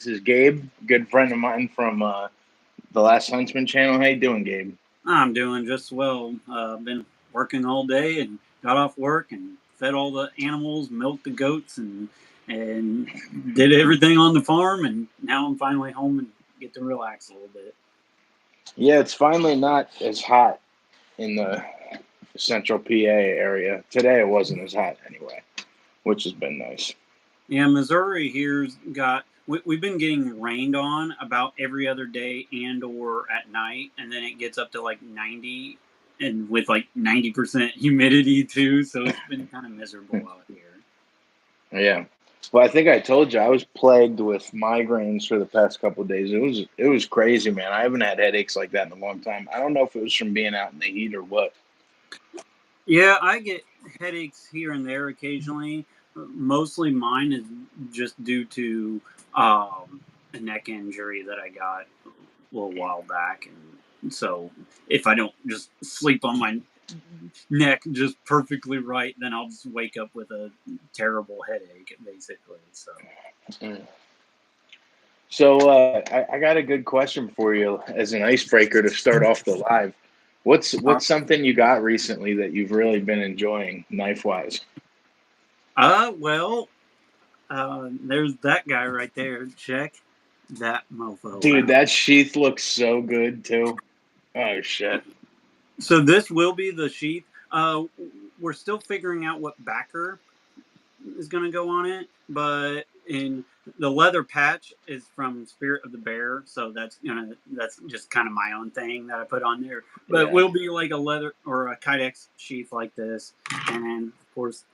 This is Gabe, good friend of mine from the Last Huntsman channel. How you doing, Gabe? I'm doing just well. Been working all day and got off work and fed all the animals, milked the goats, and did everything on the farm. And now I'm finally home and get to relax a little bit. Yeah, it's finally not as hot in the central PA area. Today it wasn't as hot anyway, which has been nice. Yeah, Missouri here's got. We've been getting rained on about every other day and or at night, and then it gets up to like 90 and with like 90% humidity too. So it's been kind of miserable out here. Yeah. Well, I think I told you I was plagued with migraines for the past couple of days. It was crazy, man. I haven't had headaches like that in a long time. I don't know if it was from being out in the heat or what. Yeah, I get headaches here and there occasionally. Mostly mine is just due to a neck injury that I got a little while back. And so if I don't just sleep on my neck just perfectly right, then I'll just wake up with a terrible headache, basically. So. Mm. So I got a good question for you as an icebreaker to start off the live. What's something you got recently that you've really been enjoying knife wise? Well, there's that guy right there. Check that mofo Dude, out. that sheath looks so good too. Oh shit. So this will be the sheath. We're still figuring out what backer is going to go on it, but in the leather patch is from Spirit of the Bear, so that's just kind of my own thing that I put on there. But it will be like a leather or a Kydex sheath like this, and of course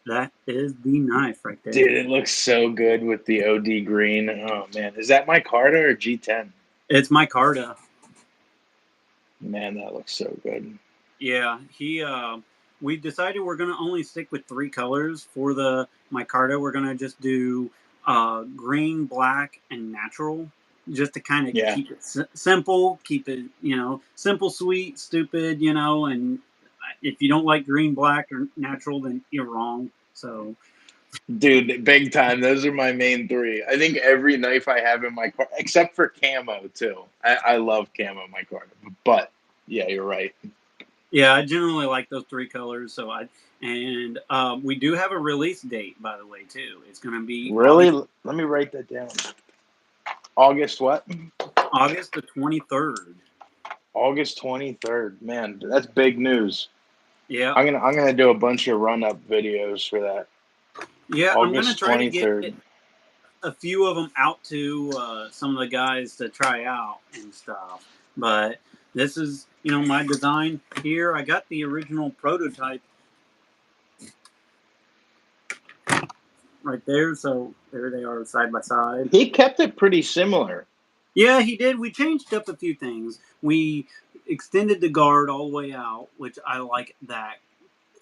that is the knife right there. Dude, it looks so good with the OD green. Oh man, is that micarta or G10? It's micarta. Man, that looks so good. Yeah, we decided we're gonna only stick with 3 colors for the micarta. We're gonna just do green, black, and natural, just to kind of keep it simple, keep it simple, sweet, stupid, and if you don't like green, black, or natural, then you're wrong. So, dude, big time. Those are my main 3. I think every knife I have in my car, except for camo too. I love camo micarta, but yeah, you're right. Yeah, I generally like those 3 colors. So we do have a release date, by the way, too. It's going to be really. Let me write that down. August what? August the 23rd. August 23rd. Man, that's big news. Yeah, I'm gonna do a bunch of run up videos for that. Yeah, August I'm gonna try 23rd. to get a few of them out to some of the guys to try out and stuff. But this is, my design here. I got the original prototype right there. So there they are side by side. He kept it pretty similar. Yeah, he did. We changed up a few things. We extended the guard all the way out, which I like that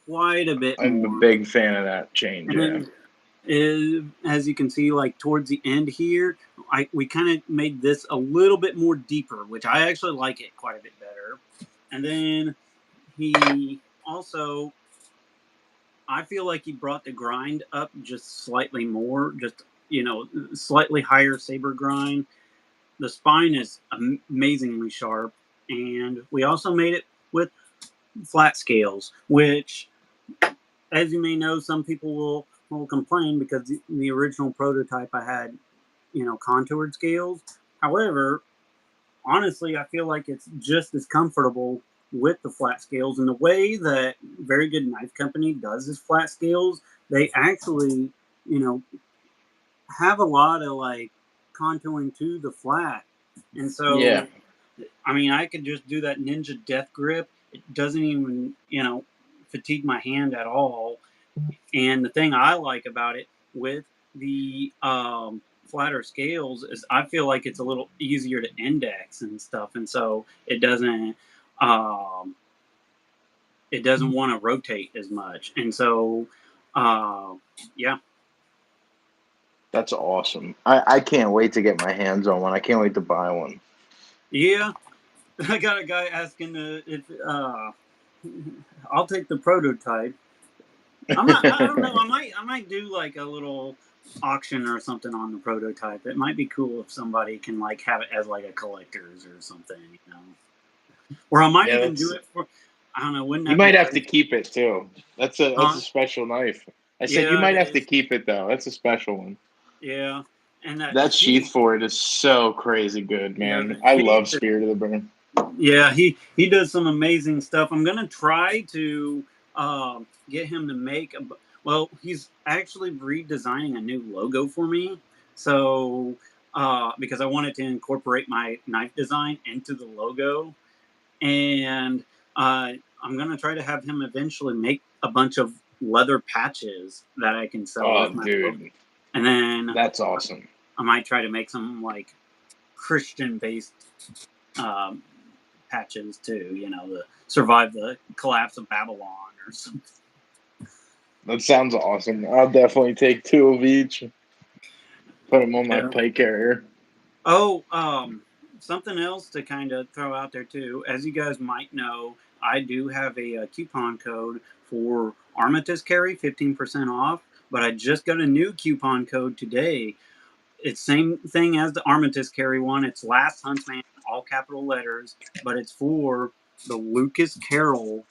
quite a bit I'm more. a big fan of that change. And as you can see, like towards the end here, we kind of made this a little bit more deeper, which I actually like it quite a bit better. And then he also, I feel like he brought the grind up just slightly more, just slightly higher saber grind. The spine is amazingly sharp, and we also made it with flat scales, which, as you may know, some people will complain because the original prototype I had, contoured scales. However, honestly, I feel like it's just as comfortable with the flat scales. And the way that Very Good Knife Company does his flat scales, they actually, have a lot of like contouring to the flat. And so, I mean, I could just do that Ninja Death Grip. It doesn't even, fatigue my hand at all. And the thing I like about it with the flatter scales is I feel like it's a little easier to index and stuff, and so it doesn't want to rotate as much, and so yeah. That's awesome. I can't wait to get my hands on one. I can't wait to buy one. Yeah, I got a guy asking if I'll take the prototype. I don't know. I might do like a little auction or something on the prototype. It might be cool if somebody can like have it as like a collector's or something, you know. Or I might Yeah, even do it for, I don't know, wouldn't you that be might have to crazy? keep it too. That's Huh? a special knife. I said you Yeah, it might have to is. keep it though. That's a special one. Yeah, and that That sheath for it is so crazy good, yeah, man. the I sheath. love Spirit of the Burn. Yeah, he does some amazing stuff. I'm gonna try to get him to make a. Well, he's actually redesigning a new logo for me. So because I wanted to incorporate my knife design into the logo, and I'm gonna try to have him eventually make a bunch of leather patches that I can sell Oh, with my logo, dude, and then that's awesome. I might try to make some like Christian based um, patches too. You know, to survive the collapse of Babylon or something. That sounds awesome. I'll definitely take two of each. Put them on my Yeah. pike carrier. Oh, something else to kind of throw out there too. As you guys might know, I do have a coupon code for Armistice Carry, 15% off. But I just got a new coupon code today. It's same thing as the Armistice Carry one. It's Last Huntsman, all capital letters, but it's for the Lucas Carroll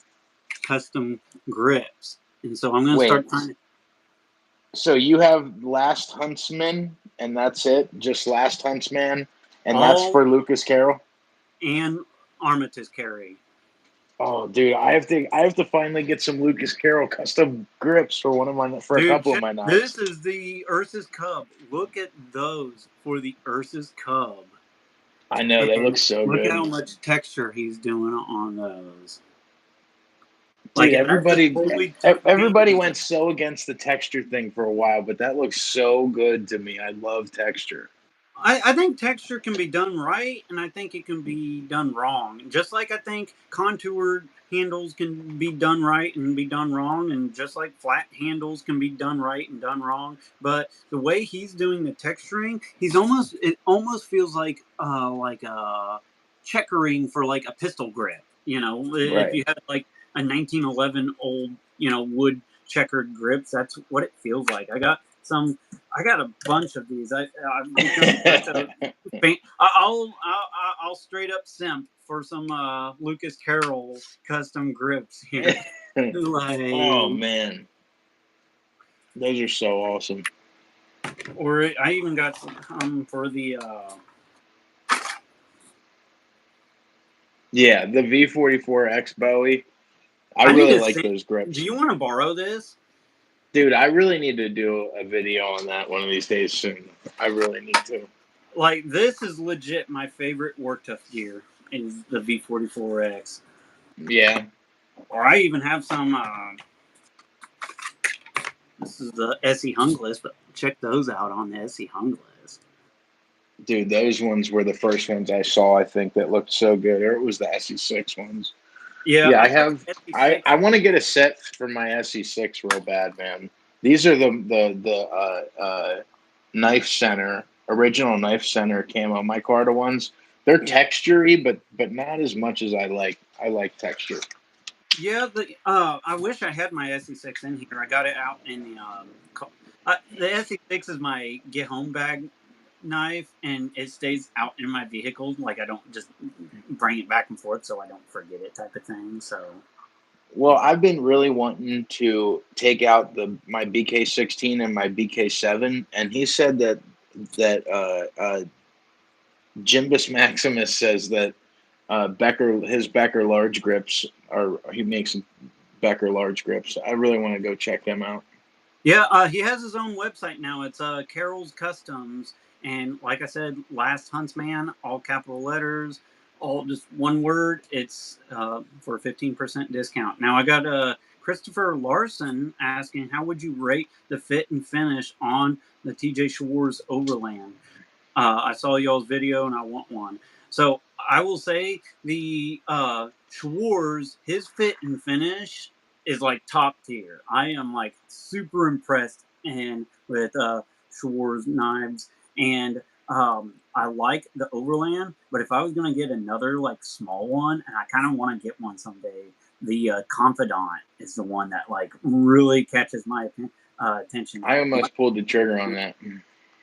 custom grips. And so I'm going to start Wait, trying to so you have Last Huntsman, and that's it? Just Last Huntsman, and that's all for Lucas Carroll? and Armistice Carry. Oh, dude, I have to finally get some Lucas Carroll custom grips for a Dude, couple of my this knives. is the Ursus Cub. Look at those for the Ursus Cub. I know they look And so look good. how much texture he's doing on those. Like Dude, that just totally took me. everybody went so against the texture thing for a while, but that looks so good to me. I love texture. I think texture can be done right, and I think it can be done wrong. Just like I think contoured handles can be done right and be done wrong, and just like flat handles can be done right and done wrong. But the way he's doing the texturing, it almost feels like checkering for like a pistol grip. You know, if Right. you had like a 1911 old wood checkered grips, that's what it feels like. I got a bunch of these. I've become such a fan. I'll straight up simp for some Lucas Carroll custom grips here. Oh Like, man, those are so awesome. or I even got some for the. Yeah, the V44X Bowie. I I need really to like send. those Do grips. you want to borrow this? Dude, I really need to do a video on that one of these days soon. I really need to. Like, this is legit my favorite work tough gear is the V44X. Yeah. Or I even have some. This is the SE Hungless, but check those out on the SE Hungless. Dude, those ones were the first ones I saw, I think, that looked so good. Or it was the SE6 ones. Yeah, Yeah, I I got have. the SE6. I want to get a set for my SE6 real bad, man. These are the knife center original knife center camo micarta ones. They're Yeah, textury, but not as much as I like. I like texture. yeah. I wish I had my SE6 in here. I got it out in the the SE6 is my get home bag knife, and it stays out in my vehicle. Like I don't just bring it back and forth, so I don't forget it, type of thing. So Well, I've been really wanting to take out the my BK16 and my BK7, and he said that Jimbus Maximus says that his Becker large grips are he makes Becker large grips. I really want to go check them out. yeah, he has his own website now. It's Carol's Customs, and like I said, Last Huntsman, all capital letters, all just one word. It's for a 15% discount. Now I got Christopher Larson asking, how would you rate the fit and finish on the TJ Shores Overland? I saw y'all's video and I want one. So I will say the Schwarz, his fit and finish is like top tier. I am like super impressed and with Schwarz knives, and I like the Overland. But if I was gonna get another like small one, and I kind of want to get one someday, the Confidant is the one that like really catches my attention. I almost pulled the trigger on that.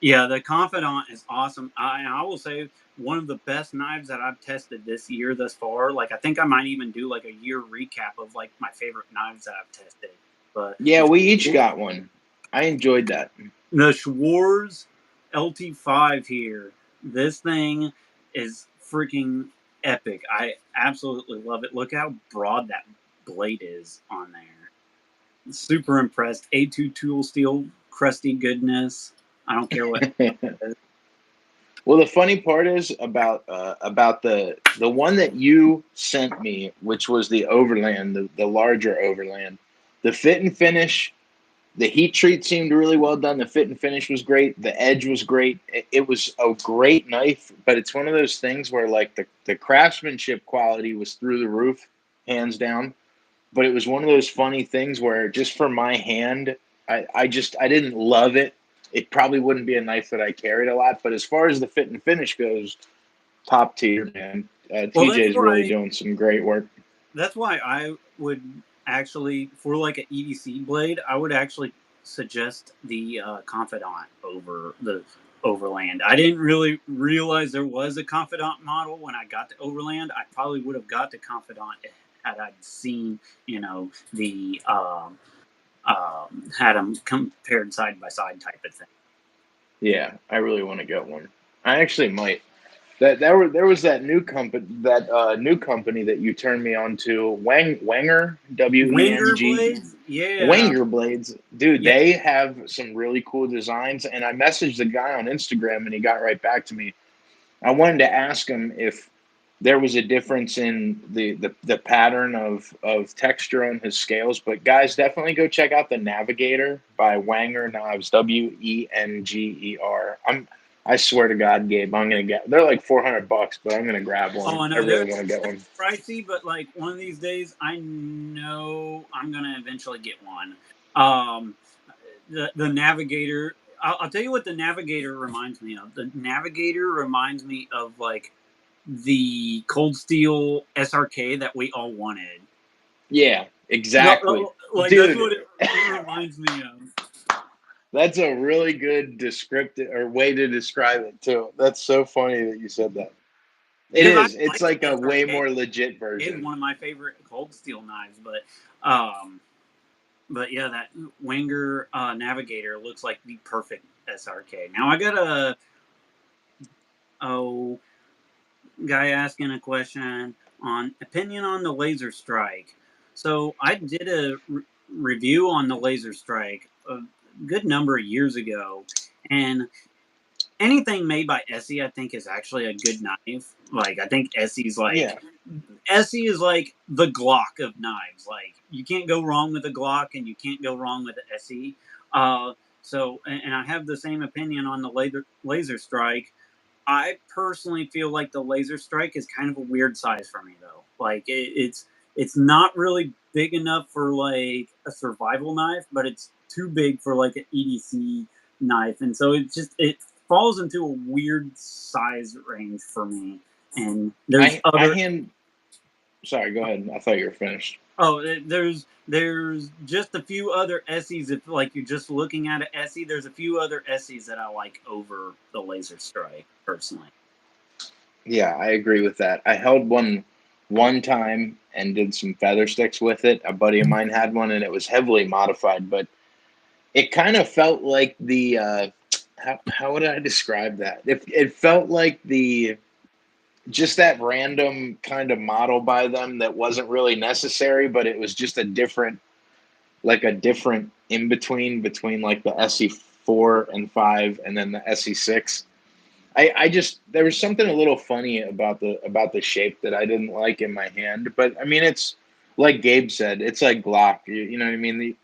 Yeah, the Confidant is awesome. I will say one of the best knives that I've tested this year thus far. Like, I think I might even do like a year recap of like my favorite knives that I've tested. But Yeah, we each got one. I enjoyed that. the Schwarz LT5 here, this thing is freaking epic. I absolutely love it. Look how broad that blade is on there. Super impressed. A2 tool steel, crusty goodness. I don't care what. Well, the funny part is about the one that you sent me, which was the Overland, the larger Overland. The fit and finish, the heat treat seemed really well done. The fit and finish was great. The edge was great. It was a great knife, but it's one of those things where like the craftsmanship quality was through the roof, hands down. But it was one of those funny things where just for my hand, I didn't love it. It probably wouldn't be a knife that I carried a lot, but as far as the fit and finish goes, top tier, man. Well, TJ is really doing some great work. that's why I would actually, for like an EDC blade, I would actually suggest the Confidant over the Overland. I didn't really realize there was a Confidant model when I got the Overland. I probably would have got the Confidant had I seen, the had them compared side by side type of thing. Yeah, I really want to get one. I actually might. There was that new company that you turned me on to, Wenger, Winger Weng. blades, yeah, Wenger blades, dude. yeah. They have some really cool designs, and I messaged the guy on Instagram, and he got right back to me. I wanted to ask him if there was a difference in the pattern of texture on his scales. But guys, definitely go check out the Navigator by Wenger Knives, Wenger. I swear to God, Gabe, I'm gonna get. They're like $400, but I'm gonna grab one. Oh, I I know really they're want to get one. pricey, but like one of these days, I know I'm gonna eventually get one. Um, the Navigator. I'll tell you what the Navigator reminds me of. The Navigator reminds me of like the Cold Steel SRK that we all wanted. Yeah, exactly, Like that's dude. what it reminds me of. That's a really good descriptive or way to describe it too. That's so funny that you said that. It Because I is. It's like the like a way SRK. more legit It's version. one of my favorite Cold Steel knives, um, but yeah, that Wenger Navigator looks like the perfect SRK. Now I got a guy asking a question on opinion on the Laser Strike. So I did a review on the Laser Strike a good number of years ago, and anything made by Essie, I think, is actually a good knife. Like I think Yeah. Essie is like the Glock of knives. Like you can't go wrong with a Glock, and you can't go wrong with an Essie. So, and I have the same opinion on the laser Strike. I personally feel like the Laser Strike is kind of a weird size for me, though. Like it's not really big enough for like a survival knife, but it's too big for like an EDC knife, and so it falls into a weird size range for me. And there's I other hand. Sorry, go ahead. I thought you were finished. there's just a few other Essies. If like you're just looking at an Essie, there's a few other Essies that I like over the Laser Strike personally. Yeah, I agree with that. I held one time and did some feather sticks with it. A buddy of mine had one, and it was heavily modified, but it kind of felt like the how would I describe that? It felt like the just that random kind of model by them that wasn't really necessary, but it was just a different in between like the SE4 and 5 and then the SE6. I just there was something a little funny about the shape that I didn't like in my hand, but I mean it's like Gabe said, it's like Glock. You know what I mean?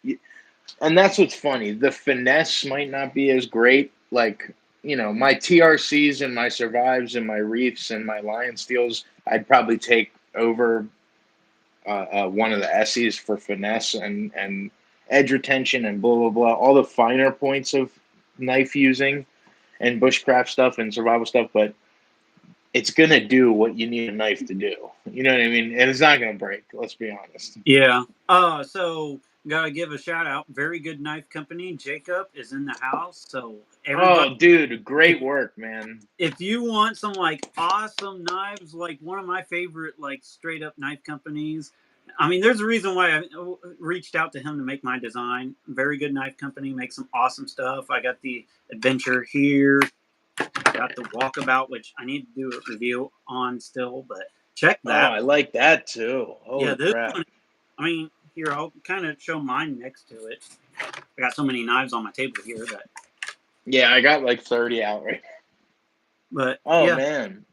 And that's what's funny. The finesse might not be as great. Like, my TRCs and my survives and my reefs and my lion steels, I'd probably take over one of the Essies for finesse and edge retention and blah, blah, blah. All the finer points of knife using and bushcraft stuff and survival stuff. But it's going to do what you need a knife to do. You know what I mean? And it's not going to break. Let's be honest. Yeah. So gotta give a shout out. Very Good Knife Company. Jacob is in the house, so everybody. Oh, dude, If, great work, man. if you want some like awesome knives, like one of my favorite like straight up knife companies. I mean, there's a reason why I reached out to him to make my design. Very Good Knife Company makes some awesome stuff. I got the Adventure here. Got the Walkabout, which I need to do a review on still, but check Oh, that. I like that too. Yeah, Holy this crap. one. I mean, here I'll kind of show mine next to it. I got so many knives on my table here that, Yeah, I got like 30 out right. but Oh yeah. man.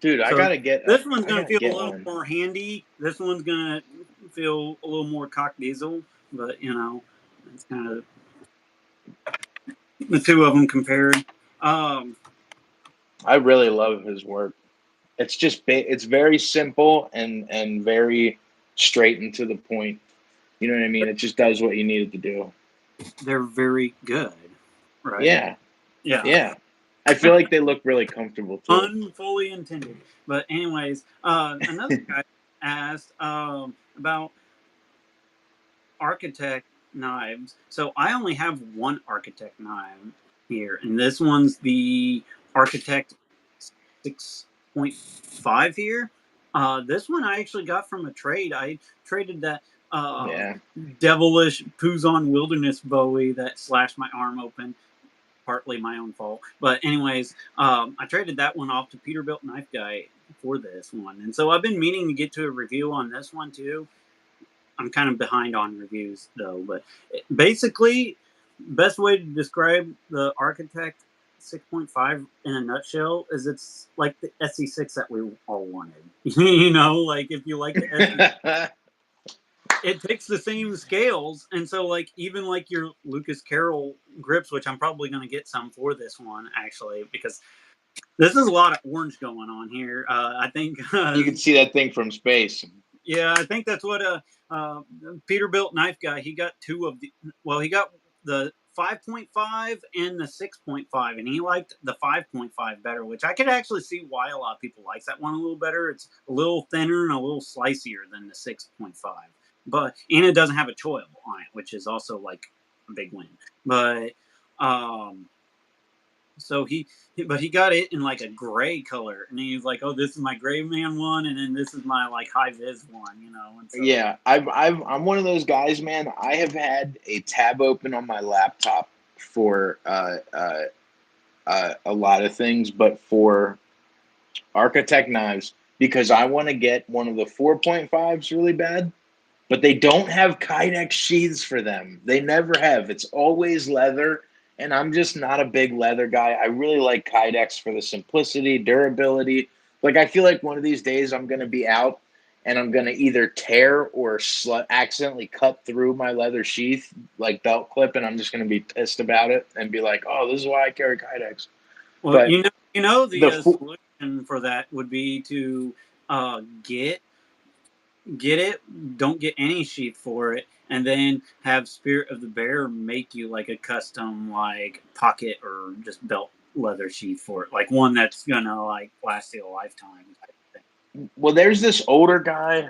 Dude, I So gotta get this one's I gonna gotta feel a get little one. more handy. This one's gonna feel a little more cock diesel, but you know, it's kind of the two of them compared. Um, I really love his work. It's just it's very simple and very straight and to the point. You know what I mean? It just does what you need it to do. they're very good, right? Yeah. Yeah. Yeah. I feel like they look really comfortable too. Pun fully intended. But anyways, another guy asked about architect knives. So I only have one architect knife here, and this one's the architect 6.5 here. This one I actually got from a trade. I traded that uh, Yeah. devilish Puzon Wilderness Bowie that slashed my arm open. Partly my own fault. But anyways, I traded that one off to Peterbilt Knife Guy for this one. And so I've been meaning to get to a review on this one too. I'm kind of behind on reviews though, but basically, best way to describe the Architect 6.5 in a nutshell is it's like the SE6 that we all wanted. You know, like if you like the SE, it takes the same scales, and so like even like your Lucas Carroll grips, which I'm probably going to get some for this one actually because this is a lot of orange going on here. I think You can see that thing from space. yeah, I think that's what uh, Peterbilt Knife Guy. He got two of the. Well, he got the 5.5 and the 6.5, and he liked the 5.5 better, which I could actually see why a lot of people like that one a little better. It's a little thinner and a little slicier than the 6.5, but and it doesn't have a choil on it, which is also like a big win. But so but he got it in like a gray color, and he's like, "Oh, this is my gray man one, and then this is my like high vis one," you know. And so, Yeah, I'm one of those guys, man. I have had a tab open on my laptop for a lot of things, but for Architect knives because I want to get one of the 4.5s really bad, but they don't have Kydex sheaths for them. They never have. It's always leather, and I'm just not a big leather guy. I really like Kydex for the simplicity, durability. Like I feel like one of these days I'm going to be out and I'm going to either tear or accidentally cut through my leather sheath like belt clip, and I'm just going to be pissed about it and be like, "Oh, this is why I carry Kydex." well, But the the solution for that would be to get it, don't get any sheath for it, and then have Spirit of the Bear make you like a custom like pocket or just belt leather sheath for it, like one that's gonna like last you a lifetime type thing. Well, there's this older guy.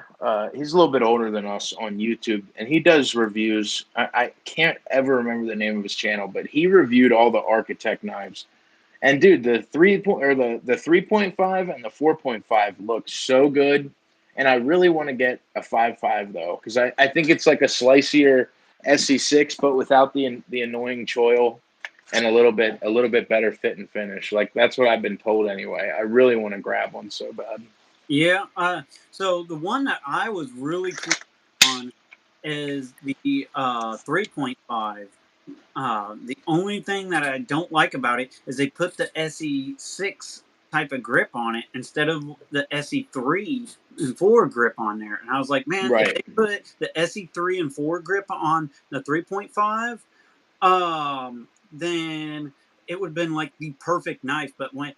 He's a little bit older than us on YouTube, and he does reviews. I can't ever remember the name of his channel, but he reviewed all the Architect knives. And dude, the 3.5 and the 4.5 look so good. And I really want to get a 5.5 though, because I think it's like a slicier SC6, but without the annoying choil and a little bit better fit and finish. Like that's what I've been told anyway. I really want to grab one so bad. Yeah. So the one that I was really keen on is the 3.5. The only thing that I don't like about it is they put the SE6 type of grip on it instead of the SE3 and 4 grip on there. And I was like, man, if Right. they put the SE3 and 4 grip on the 3.5, then it would have been like the perfect knife. But when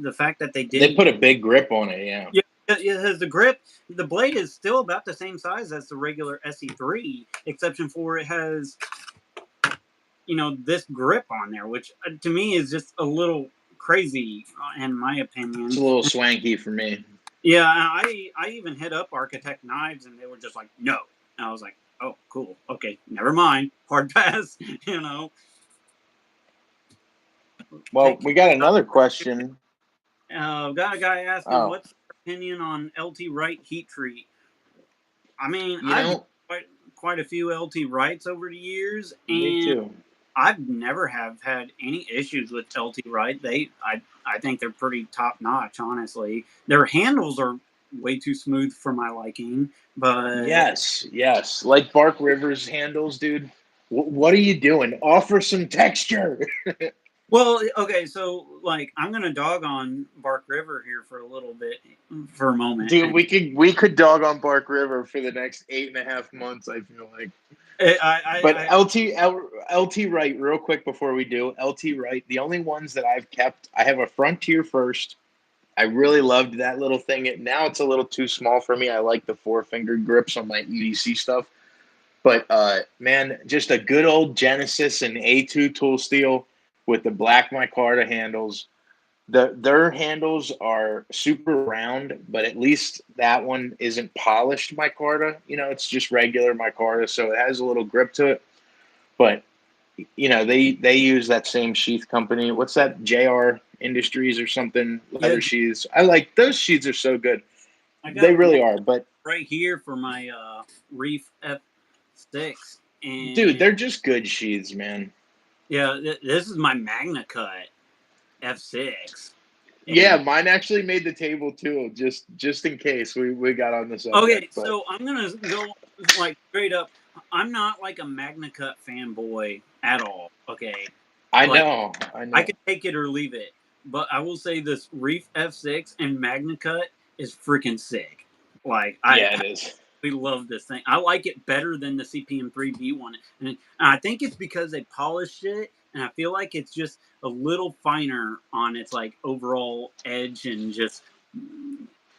the fact that they They didn't, put a big grip on it, yeah. yeah, it has the grip. The blade is still about the same size as the regular SE3, exception for it has this grip on there, which to me is just a little crazy in my It's opinion. a little swanky for me. Yeah, I even hit up Architect Knives and they were just like, no. And I was like, Oh, cool. Okay, never mind. Hard pass. You know. Well, Take. we got another question. Got a guy asking, Oh, what's your opinion on LT Wright heat treat? I mean, you I've used know, quite a few LT Wrights over the years, me and too. I've never have had any issues with LT Wright. I think they're pretty top notch. Honestly, their handles are way too smooth for my liking, but Yes, yes. Like Bark Rivers handles, dude. What are you doing? Offer some texture. well, okay. So, like, I'm gonna dog on Bark River here for a little bit, for a moment, Dude, and we could dog on Bark River for the next 8.5 months, I feel like. But I LT Wright, real quick before we do, LT Wright, the only ones that I've kept, I have a Frontier first. I really loved that little thing. Now it's a little too small for me. I like the 4-fingered grips on my EDC stuff. But man, just a good old Genesis and A2 tool steel with the black micarta handles. Their handles are super round, but at least that one isn't polished micarta. It's just regular micarta, so it has a little grip to it. But they use that same sheath company. What's that? JR Industries or something? yeah, Leather sheaths. I like those sheaths are so good. I They got really one are. But right here for my Reef F6, dude, and they're just good sheaths, man. yeah, this is my MagnaCut F6. Yeah, And mine actually made the table too, just in case we got on the subject. okay, But so I'm gonna go like straight up. I'm not like a MagnaCut fanboy at all. Okay, I like know, I I know. can take it or leave it, but I will say this Reef F6 and MagnaCut is freaking sick. Like I Yeah, it is. we love this thing. I like it better than the CPM3B one, and I think it's because they polished it, and I feel like it's just a little finer on its like overall edge and just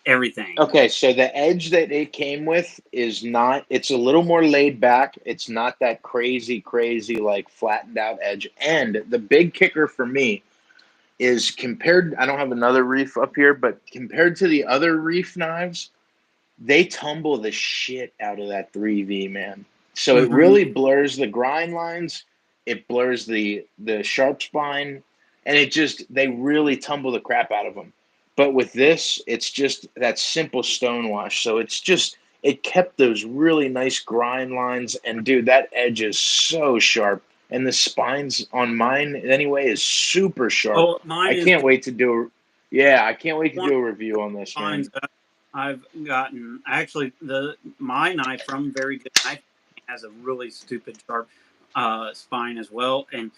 everything. Okay, so the edge that it came with is not, it's a little more laid back. It's not that crazy, like flattened out edge. And the big kicker for me is compared, I don't have another reef up here, but compared to the other reef knives, they tumble the shit out of that 3V, man. So it Hmm. really blurs the grind lines, it blurs the sharp spine, and they really tumble the crap out of them. But with this, it's just that simple stone wash. So it kept those really nice grind lines, and dude, that edge is so sharp. And the spines on mine anyway is super sharp. Oh, mine I is can't wait to do yeah, I can't wait to one do a review on this, spines man. that I've gotten. Actually, the my knife from Very Good Knife has a really stupid sharp spine as well, and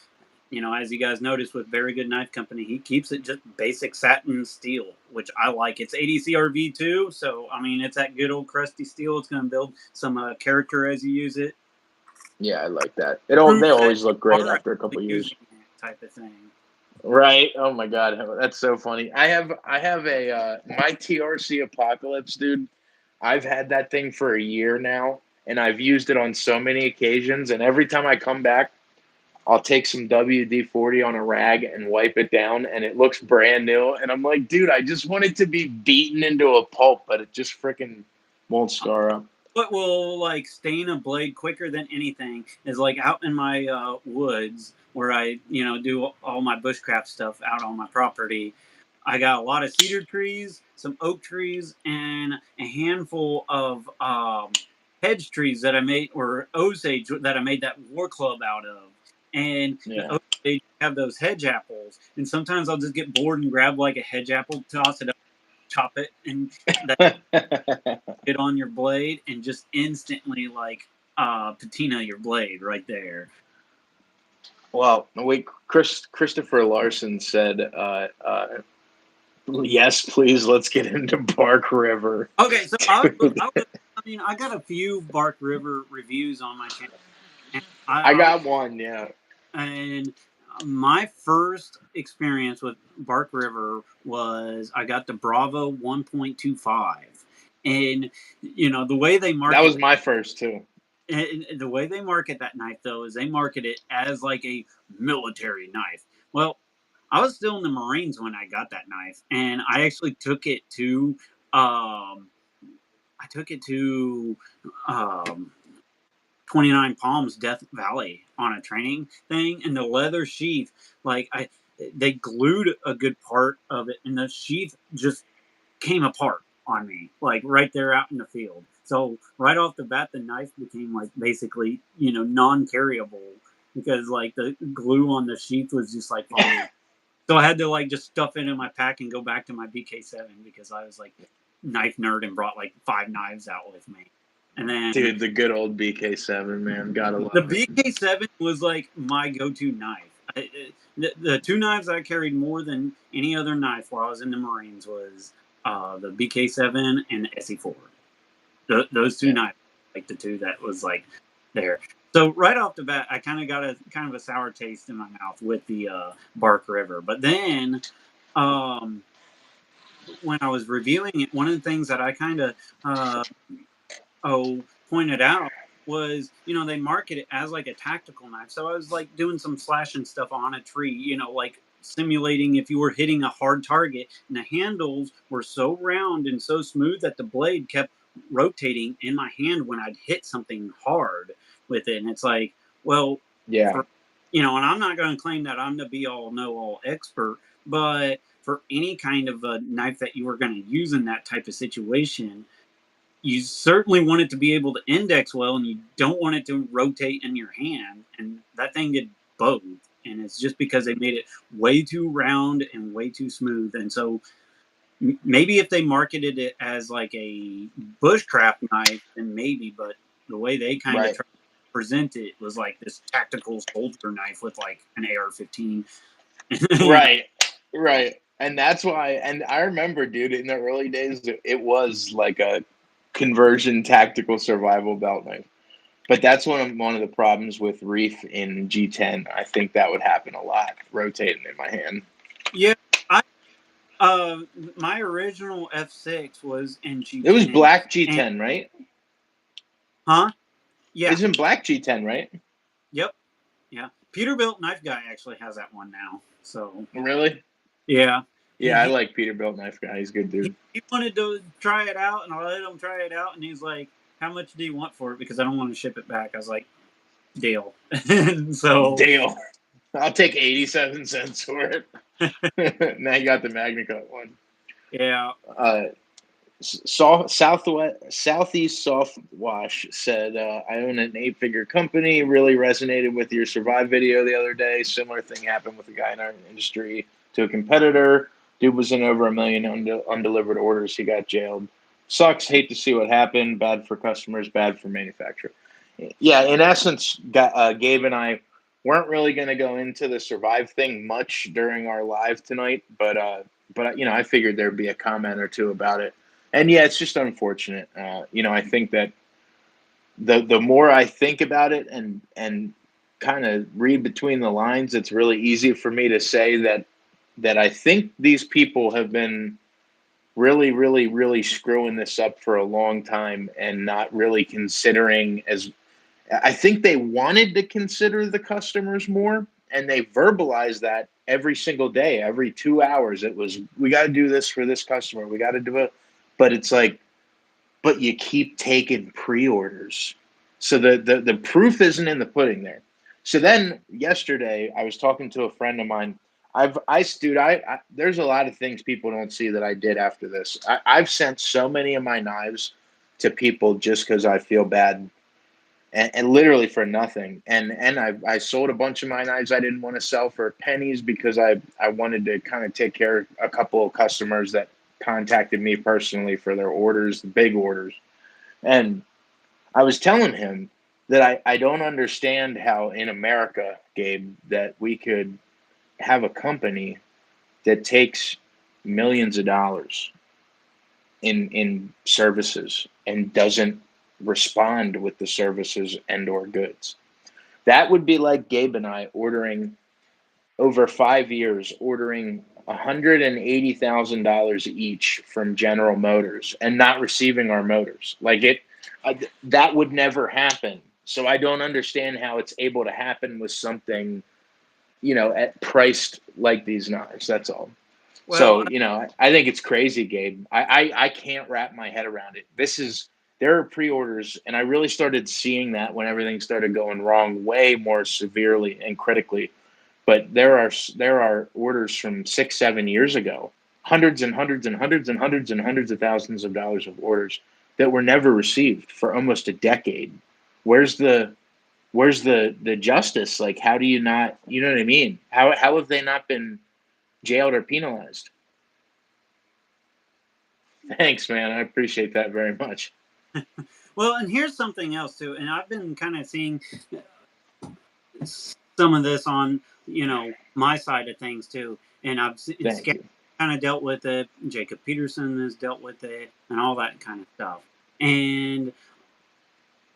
as you guys noticed with Very Good Knife Company, he keeps it just basic satin steel, which I like. It's ADCRV too, so I mean, it's that good old crusty steel. It's going to build some character as you use it. Yeah, I like that. Proof They that always you look great are after a actually couple years. using it, type of thing. Right? Oh my god, that's so funny. I have a my TRC Apocalypse, dude. I've had that thing for a year now, and I've used it on so many occasions. And every time I come back, I'll take some WD-40 on a rag and wipe it down, and it looks brand new. And I'm like, dude, I just want it to be beaten into a pulp, but it just freaking won't scar up. What will like stain a blade quicker than anything is like out in my woods where I do all my bushcraft stuff out on my property. I got a lot of cedar trees, some oak trees, and a handful of hedge trees that I made, or osage that I made that war club out of. And the Yeah. osage have those hedge apples, and sometimes I'll just get bored and grab like a hedge apple, toss it up, chop it, and that it on your blade, and just instantly like patina your blade right there. Well, wait, Christopher Larson said, yes, please, let's get into Bark River. Okay, so Dude, I mean, I got a few Bark River reviews on my channel, and I got one, yeah. and my first experience with Bark River was I got the Bravo 1.25, and the way they That market was my first, too. and the way they market that knife though is they market it as like a military knife. Well, I was still in the Marines when I got that knife, and I actually took it to I took it to um 29 Palms Death Valley on a training thing, and the leather sheath, like they glued a good part of it, and the sheath just came apart on me, like right there out in the field. So right off the bat, the knife became like basically, non-carryable because like the glue on the sheath was just like falling. So I had to like just stuff it in my pack and go back to my BK7 because I was like knife nerd and brought like 5 knives out with me. And then Dude, the good old BK7, man, gotta the love it. BK7 was like my go-to knife. The 2 knives I carried more than any other knife while I was in the Marines was the BK7 and the SE4. Those 2 knives, like the 2 that was like there. So right off the bat, I kind of got a sour taste in my mouth with the Bark River. But then, when I was reviewing it, one of the things that I kind of pointed out was, they market it as like a tactical knife. So I was like doing some slashing stuff on a tree, like simulating if you were hitting a hard target, and the handles were so round and so smooth that the blade kept rotating in my hand when I'd hit something hard with it. And it's like, well, Yeah. and I'm not going to claim that I'm the be all know all expert, but for any kind of a knife that you were going to use in that type of situation, you certainly want it to be able to index well, and you don't want it to rotate in your hand. And that thing did both. And it's just because they made it way too round and way too smooth. And so maybe if they marketed it as like a bushcraft knife, then maybe, but the way they kind of Right. present it was like this tactical soldier knife with like an AR-15. Right. Right. And that's why, and I remember, dude, in the early days, it was like a conversion tactical survival belt knife. But that's one of the problems with Reef in G10. I think that would happen a lot, rotating in my hand. Yeah, I my original F6 was in It was G10, black and G10, right? huh? Yeah. Isn't black G10, right? Yep. Yeah. Peterbilt Knife Guy actually has that one now. So Really? yeah, Yeah, I he like Peterbilt Knife Guy. He's a good dude. he wanted to try it out, and I let him try it out, and he's like, "How much do you want for it?" Because I don't want to ship it back. I was like, "Deal." And so Deal. I'll take 87 cents for it. Now you got the MagnaCut one. yeah. Southeast Soft Wash said, I own an 8-figure company. Really resonated with your Survive video the other day. Similar thing happened with a guy in our industry to a competitor. Dude was in over 1 million undelivered orders. He got jailed. Sucks. Hate to see what happened. Bad for customers. Bad for manufacturer. Yeah, in essence, Gabe and I weren't really going to go into the Survive thing much during our live tonight, but I figured there'd be a comment or two about it. And yeah, it's just unfortunate. I think that the more I think about it and kind of read between the lines, it's really easy for me to say that I think these people have been really, really, really screwing this up for a long time and not really considering as I think they wanted to consider the customers more, and they verbalized that every single day, every 2 hours. It was, we got to do this for this customer. We got to do it. But it's like, but you keep taking pre-orders. So the proof isn't in the pudding there. So then yesterday I was talking to a friend of mine. There's a lot of things people don't see that I did after this. I've sent so many of my knives to people just because I feel bad and literally for nothing. And I sold a bunch of my knives I didn't want to sell for pennies because I wanted to kind of take care of a couple of customers that contacted me personally for their orders, the big orders. And I was telling him that I don't understand how in America, Gabe, that we could have a company that takes millions of dollars in services and doesn't respond with the services and or goods. That would be like Gabe and I ordering over 5 years, ordering $180,000 each from General Motors and not receiving our motors. That would never happen. So I don't understand how it's able to happen with something, at priced like these knives. That's all. Well, So, I think it's crazy, Gabe. I can't wrap my head around it. This is there are pre-orders, and I really started seeing that when everything started going wrong way more severely and critically. But there are orders from 6, 7 years ago, hundreds and hundreds and hundreds and hundreds and hundreds of thousands of dollars of orders that were never received for almost a decade. Where's the justice? Like, how do you not? You know what I mean? How have they not been jailed or penalized? Thanks, man. I appreciate that very much. Well, and here's something else too, and I've been kind of seeing some of this on my side of things too, and Thank you. kind of dealt with it. Jacob Peterson has dealt with it, and all that kind of stuff. And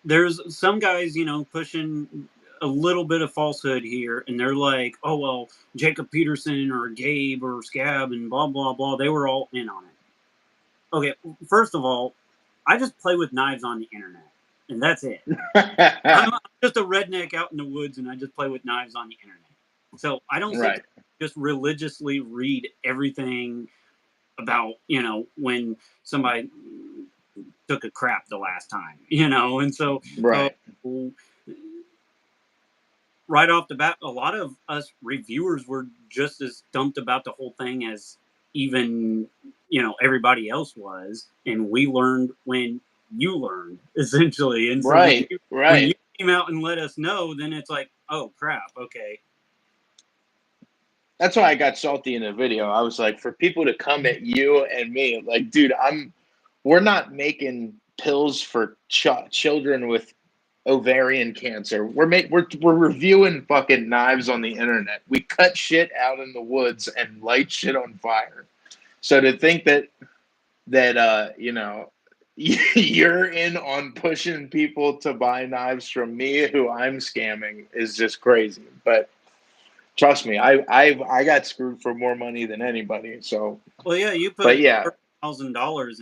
there's some guys, pushing a little bit of falsehood here, and they're like, "Oh well, Jacob Peterson or Gabe or Scab and blah blah blah, they were all in on it." Okay, first of all, I just play with knives on the internet, and that's it. I'm just a redneck out in the woods, and I just play with knives on the internet. So I don't Right. just religiously read everything about when somebody took a crap the last time, and so Right. right off the bat, a lot of us reviewers were just as stumped about the whole thing as even everybody else was, and we learned when you learned essentially, and so Right. when you Right. came out and let us know, then it's like, oh crap, okay. That's why I got salty in the video. I was like, for people to come at you and me, like, dude, we're not making pills for children with ovarian cancer. We're reviewing fucking knives on the internet. We cut shit out in the woods and light shit on fire. So to think that you're in on pushing people to buy knives from me who I'm scamming is just crazy. But trust me, I got screwed for more money than anybody. So, Well, yeah, you but put yeah, $1,000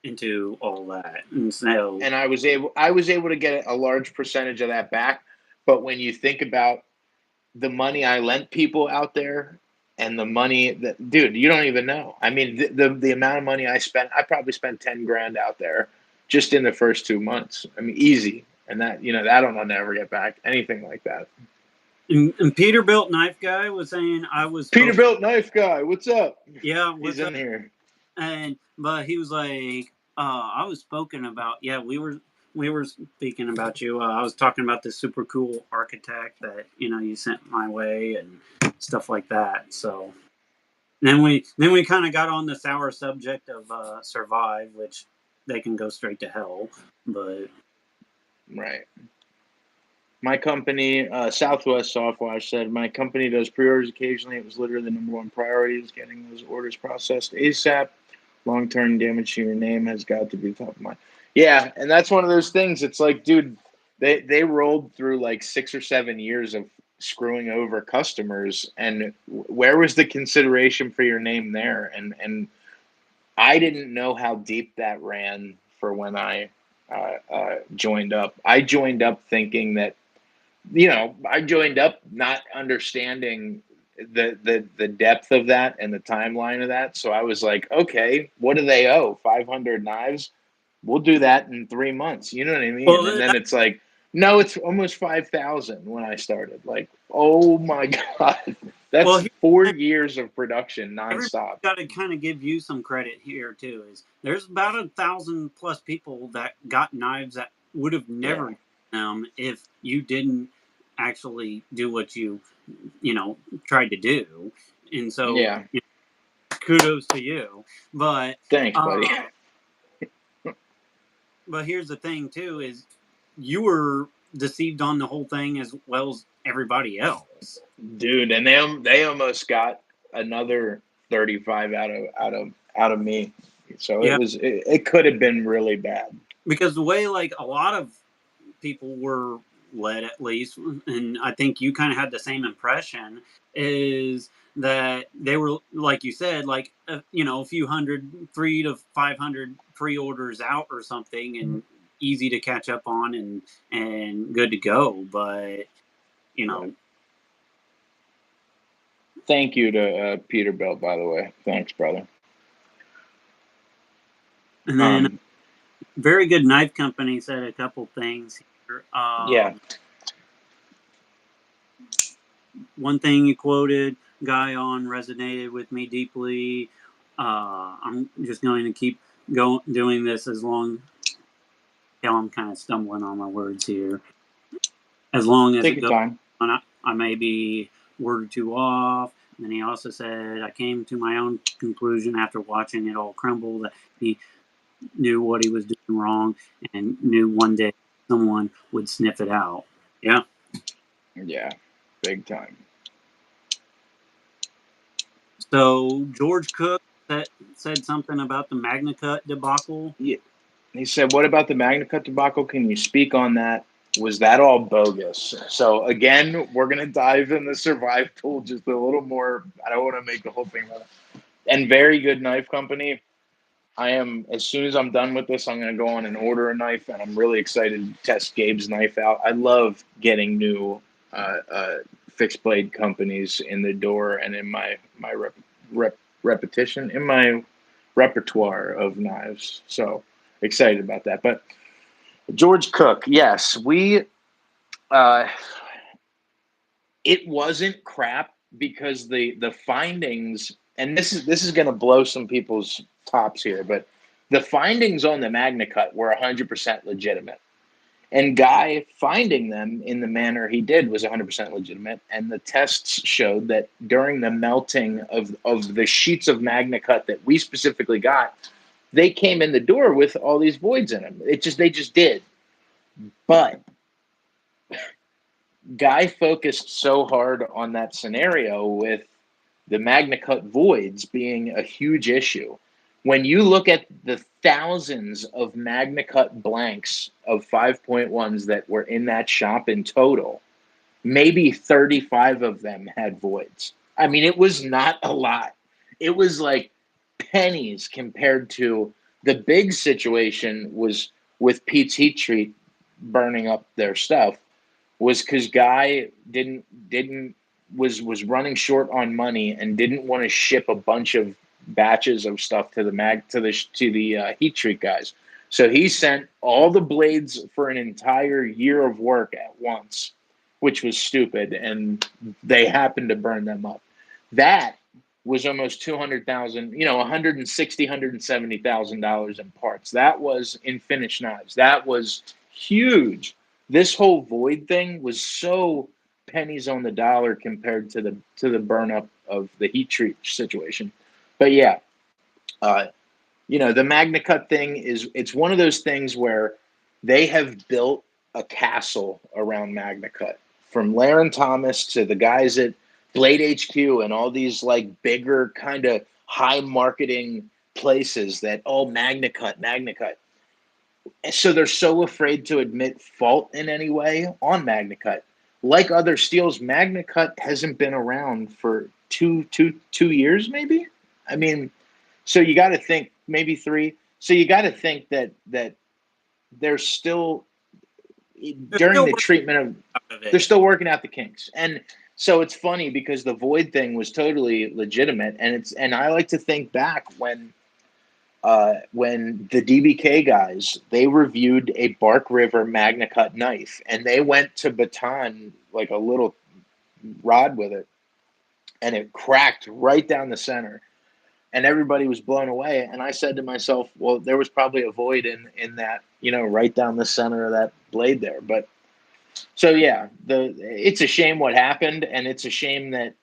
into all that, and so and I was able to get a large percentage of that back. But when you think about the money I lent people out there and the money that, dude, you don't even know. I mean, the amount of money I probably spent 10 grand out there just in the first 2 months. I mean, easy. And that I'll never get back anything like that. and Peterbilt Knife Guy was saying I was spoken. Peterbilt knife guy, what's up? Yeah, He's what's up? in here. But he was like, I was spoken about. Yeah, we were speaking about you. I was talking about this super cool architect that you sent my way and stuff like that. So then we kind of got on the sour subject of Survive, which they can go straight to hell. But Right. My company, Southwest Softwash, said my company does pre-orders occasionally. It was literally the number one priority is getting those orders processed ASAP. Long-term damage to your name has got to be top of mind. Yeah, and that's one of those things. It's like, dude, they rolled through like 6 or 7 years of screwing over customers, and where was the consideration for your name there? And I didn't know how deep that ran for when I joined up. I joined up thinking that I joined up not understanding the depth of that and the timeline of that. So I was like, okay, what do they owe? 500 knives? We'll do that in 3 months. You know what I mean? And well, then it's like, no, it's almost 5,000 when I started. Like, oh my God, well, that's 4 years of production everybody's nonstop. got to kind of give you some credit here too. Is there's about 1,000+ people that got knives that would have Yeah, never them if you didn't actually do what you know tried to do, and so yeah. kudos to you. But Thanks, buddy. uh, but here's the thing too: is you were deceived on the whole thing as well as everybody else. Dude, and they almost got another 35 out of me. So Yeah, it could have been really bad. because the way like a lot of people were led, at least, and I think you kind of had the same impression, is that they were, like you said, like a few hundred, 300 to 500 pre-orders out or something, and easy to catch up on and good to go. But you Right. know Thank you to Peterbilt, by the way. Thanks, brother. And then Very Good Knife Company said a couple things here. Yeah. One thing you quoted, Guy on resonated with me deeply. I'm just going to keep doing this as long. Yeah, I'm kind of stumbling on my words here. As long as Take it your goes time. on, I may be a word or two off. And then he also said, I came to my own conclusion after watching it all crumble that he knew what he was doing wrong and knew one day someone would sniff it out. Yeah. Yeah, big time. So George Cook said something about the MagnaCut debacle. Yeah. He said, "What about the MagnaCut debacle? Can you speak on that? Was that all bogus?" So again, we're gonna dive in the survive tool just a little more. I don't want to make the whole thing about it. And Very Good Knife Company. I am, as soon as I'm done with this, I'm gonna go on and order a knife, and I'm really excited to test Gabe's knife out. I love getting new fixed blade companies in the door and in my repetition in my repertoire of knives. So excited about that. But George Cook, yes, uh, it wasn't crap because the findings, and this is going to blow some people's tops here, but the findings on the MagnaCut were 100% legitimate. And Guy finding them in the manner he did was 100% legitimate. And the tests showed that during the melting of the sheets of MagnaCut that we specifically got, they came in the door with all these voids in them. They just did. But Guy focused so hard on that scenario with the MagnaCut voids being a huge issue. When you look at the thousands of MagnaCut blanks of 5.1s that were in that shop in total, maybe 35 of them had voids. I mean, it was not a lot. It was like pennies compared to the big situation was with Pete's Heat Treat burning up their stuff was because Guy didn't was running short on money and didn't want to ship a bunch of batches of stuff to the heat treat guys. So he sent all the blades for an entire year of work at once, which was stupid, and they happened to burn them up. That was almost 200,000, $170,000 in parts. That was in finished knives. That was huge. This whole void thing was so pennies on the dollar compared to the burn up of the heat treat situation. But yeah, the MagnaCut thing it's one of those things where they have built a castle around MagnaCut, from Laren Thomas to the guys at Blade HQ and all these like bigger kind of high marketing places that MagnaCut. So they're so afraid to admit fault in any way on MagnaCut. Like other steels, MagnaCut hasn't been around for two years, maybe. I mean, so you got to think maybe 3. So you got to think that they're still during the treatment of they're still working out the kinks. And so it's funny because the void thing was totally legitimate, and I like to think back when the DBK guys, they reviewed a Bark River MagnaCut knife, and they went to baton like a little rod with it, and it cracked right down the center, and everybody was blown away. And I said to myself, well, there was probably a void in that, right down the center of that blade there. But so yeah, it's a shame what happened, and it's a shame that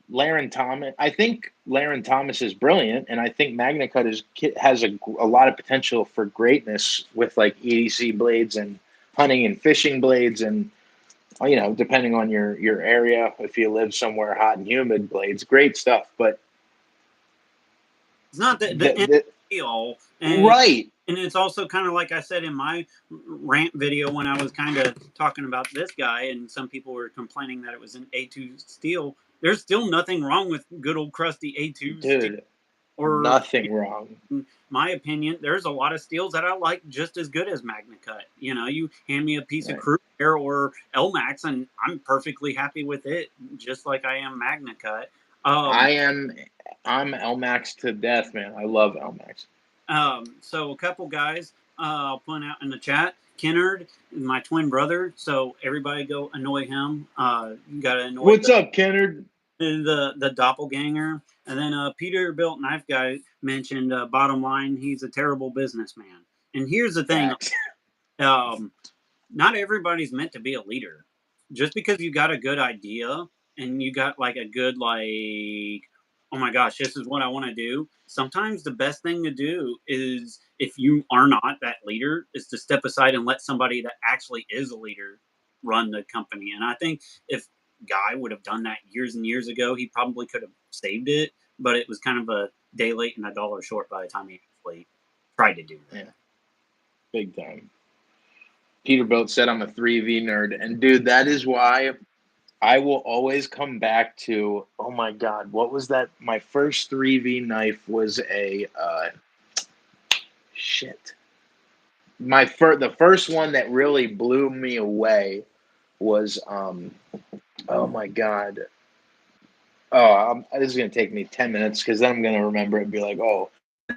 Laren Thomas. I think Laren Thomas is brilliant, and I think MagnaCut has a lot of potential for greatness with like EDC blades and hunting and fishing blades, and depending on your area, if you live somewhere hot and humid, blades, great stuff. But it's not the end deal, right. And it's also kind of like I said in my rant video when I was kind of talking about this guy, and some people were complaining that it was an A2 steel. There's still nothing wrong with good old crusty A2 steel. Or nothing wrong. In my opinion, there's a lot of steels that I like just as good as MagnaCut. You hand me a piece of Kruger or LMAX, and I'm perfectly happy with it, just like I am MagnaCut. I'm LMAX to death, man. I love LMAX. So a couple guys, I'll point out in the chat. Kennard, my twin brother. So everybody go annoy him. You gotta annoy What's up, Kennard? the doppelganger. And then Peterbilt Knife Guy mentioned, bottom line, he's a terrible businessman. And here's the thing: Facts. not everybody's meant to be a leader. Just because you got a good idea and you got like a good oh my gosh, this is what I want to do. Sometimes the best thing to do is, if you are not that leader, is to step aside and let somebody that actually is a leader run the company. And I think if Guy would have done that years and years ago, he probably could have saved it. But it was kind of a day late and a dollar short by the time he actually tried to do that. Yeah, big time. Peterbilt said I'm a 3V nerd, and dude, that is why I will always come back to. Oh my God, what was that? My first 3V knife was a shit. The first one that really blew me away was oh my God. Oh, this is gonna take me 10 minutes because then I'm gonna remember it and be like, oh,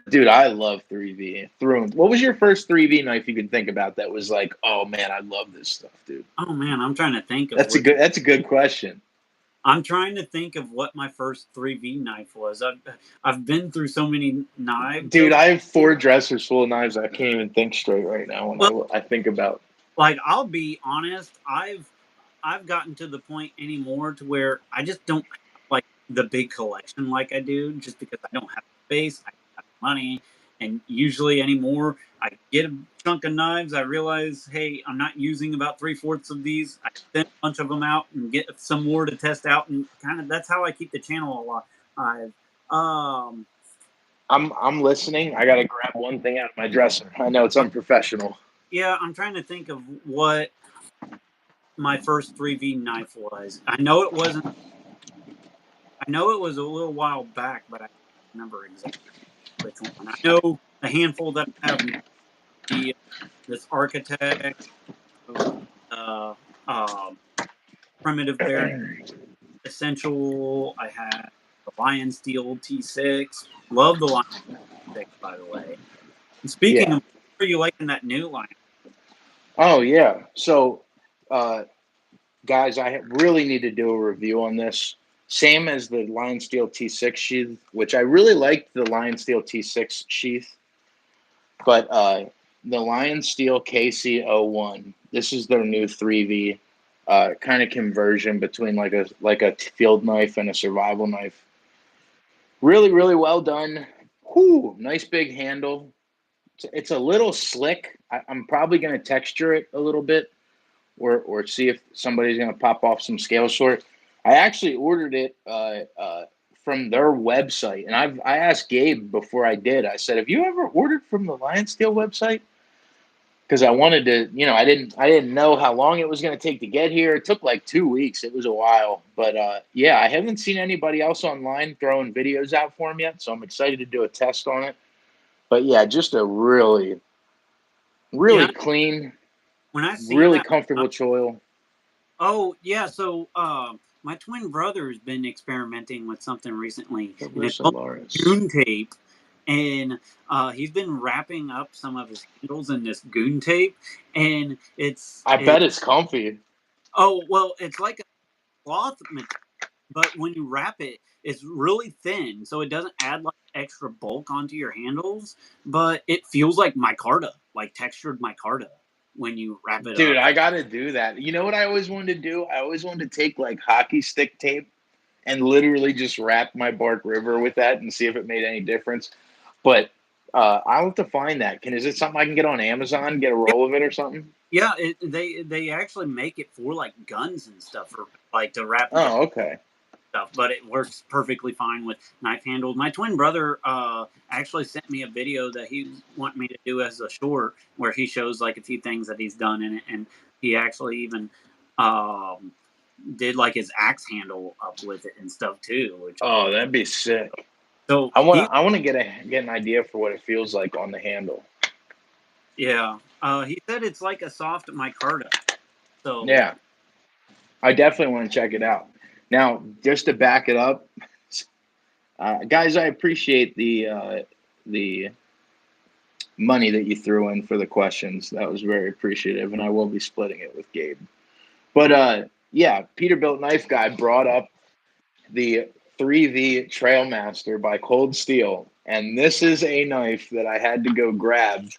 dude, I love 3V through and. What was your first 3V knife you could think about that was like, oh man, I love this stuff, dude? Oh man, I'm trying to think of That's a which. good question. I'm trying to think of what my first 3V knife was. I've been through so many knives. Dude, I have 4 dressers full of knives. I can't even think straight right now when Well, I think about. like I'll be honest, I've gotten to the point anymore to where I just don't have like the big collection like I do, just because I don't have space, I don't have money, and usually anymore I get a chunk of knives. I realize, hey, I'm not using about 3/4 of these. I send a bunch of them out and get some more to test out, and kind of that's how I keep the channel alive. Um, I'm listening. I gotta grab one thing out of my dresser. I know it's unprofessional. yeah, I'm trying to think of what my first 3V knife was. I know it wasn't. I know it was a little while back, but I don't remember exactly which one. I know a handful that I have the this architect, uh, um, primitive bear essential. I had the Lion Steel T6. Love the Lion T6, by the way. And speaking Yeah. of, are you liking that new Lion? Oh yeah. So, uh, guys, I really need to do a review on this. Same as the Lion Steel T6 sheath, which I really liked the Lion Steel T6 sheath, but the Lion Steel KC01. This is their new 3V kind of conversion between like a field knife and a survival knife. Really, really well done. Whew, nice big handle. It's a little slick. I'm probably going to texture it a little bit, or see if somebody's going to pop off some scale short. I actually ordered it from their website, and I asked Gabe before I did. I said, "Have you ever ordered from the Lion Steel website?" Because I wanted to, I didn't know how long it was going to take to get here. It took like 2 weeks. It was a while, but yeah, I haven't seen anybody else online throwing videos out for them yet, so I'm excited to do a test on it. But yeah, just a really, Yeah, really clean, when I see really that, comfortable choil. oh yeah. So my twin brother has been experimenting with something recently, and it's called Versalaris. goon tape. And he's been wrapping up some of his handles in this goon tape, and I bet it's comfy. oh well, it's like a cloth material, but when you wrap it, it's really thin, so it doesn't add like extra bulk onto your handles, but it feels like micarta, like textured micarta when you wrap it Dude, up. I got to do that. You know what I always wanted to do? I always wanted to take like hockey stick tape and literally just wrap my Bark River with that and see if it made any difference. But I'll have to find that. Is it something I can get on Amazon, get a roll of it or something? Yeah, they actually make it for like guns and stuff, or like to wrap Oh, okay. stuff, but it works perfectly fine with knife handles. My twin brother actually sent me a video that he wanted me to do as a short, where he shows like a few things that he's done in it, and he actually even um, did like his axe handle up with it and stuff too. Which Oh, that'd be sick. so he I want to get an idea for what it feels like on the handle. yeah he said it's like a soft micarta. So Yeah, I definitely want to check it out. Now, just to back it up, guys, I appreciate the money that you threw in for the questions. That was very appreciative, and I will be splitting it with Gabe. But yeah, Peterbilt Knife Guy brought up the 3V Trailmaster by Cold Steel, and this is a knife that I had to go grab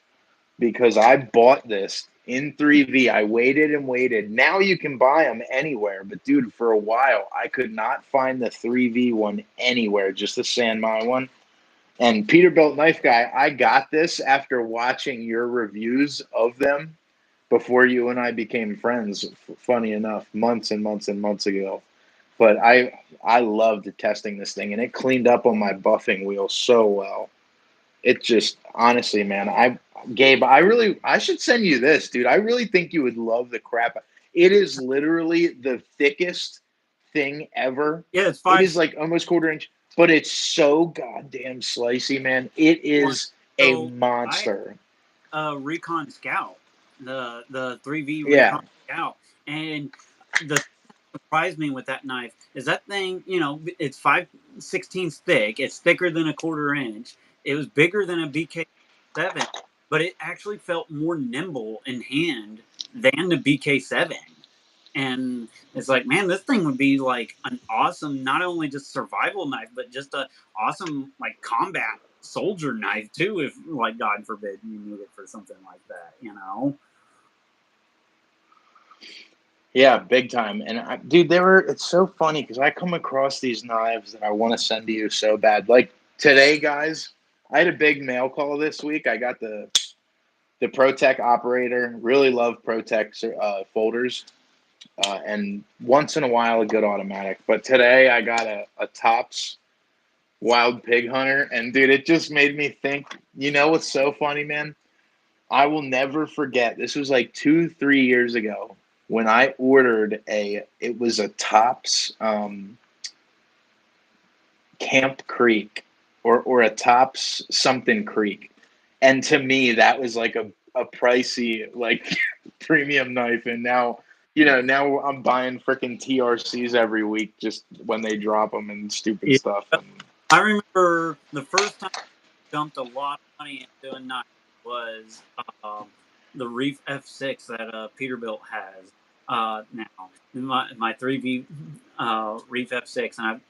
because I bought this in 3V. I waited and waited. Now you can buy them anywhere, but dude, for a while I could not find the 3V one anywhere, just the Sanmai one. And Peterbilt Knife Guy, I got this after watching your reviews of them before you and I became friends. Funny enough, months and months and months ago. But I loved testing this thing, and it cleaned up on my buffing wheel so well. It just honestly, man, Gabe, I should send you this, dude. I really think you would love the crap. It is literally the thickest thing ever. Yeah, it's It 5. is like almost quarter inch, but it's so goddamn slicey, man. It is a So I monster. Recon Scout, the 3V Yeah. Recon Scout, and the surprised me with that knife is that thing, it's 5/16 thick. It's thicker than a quarter inch. It was bigger than a BK7, but it actually felt more nimble in hand than the BK7. And it's like, man, this thing would be like an awesome, not only just survival knife, but just a awesome like combat soldier knife too. If like God forbid you need it for something like that. Yeah, big time. And dude, it's so funny because I come across these knives that I want to send to you so bad. Like today, guys, I had a big mail call this week. I got the ProTech operator. Really love ProTech folders, and once in a while a good automatic. But today I got a Tops Wild Pig Hunter, and dude, it just made me think. You know what's so funny, man? I will never forget. This was like 2-3 years ago when I ordered it was a Tops Camp Creek or a Tops something Creek. And to me, that was like a pricey, like premium knife. And now, now I'm buying freaking TRCs every week just when they drop them and stupid Yeah. stuff. And I remember the first time I dumped a lot of money into a knife was the Reef F6 that Peterbilt has now. My 3V Reef F6, and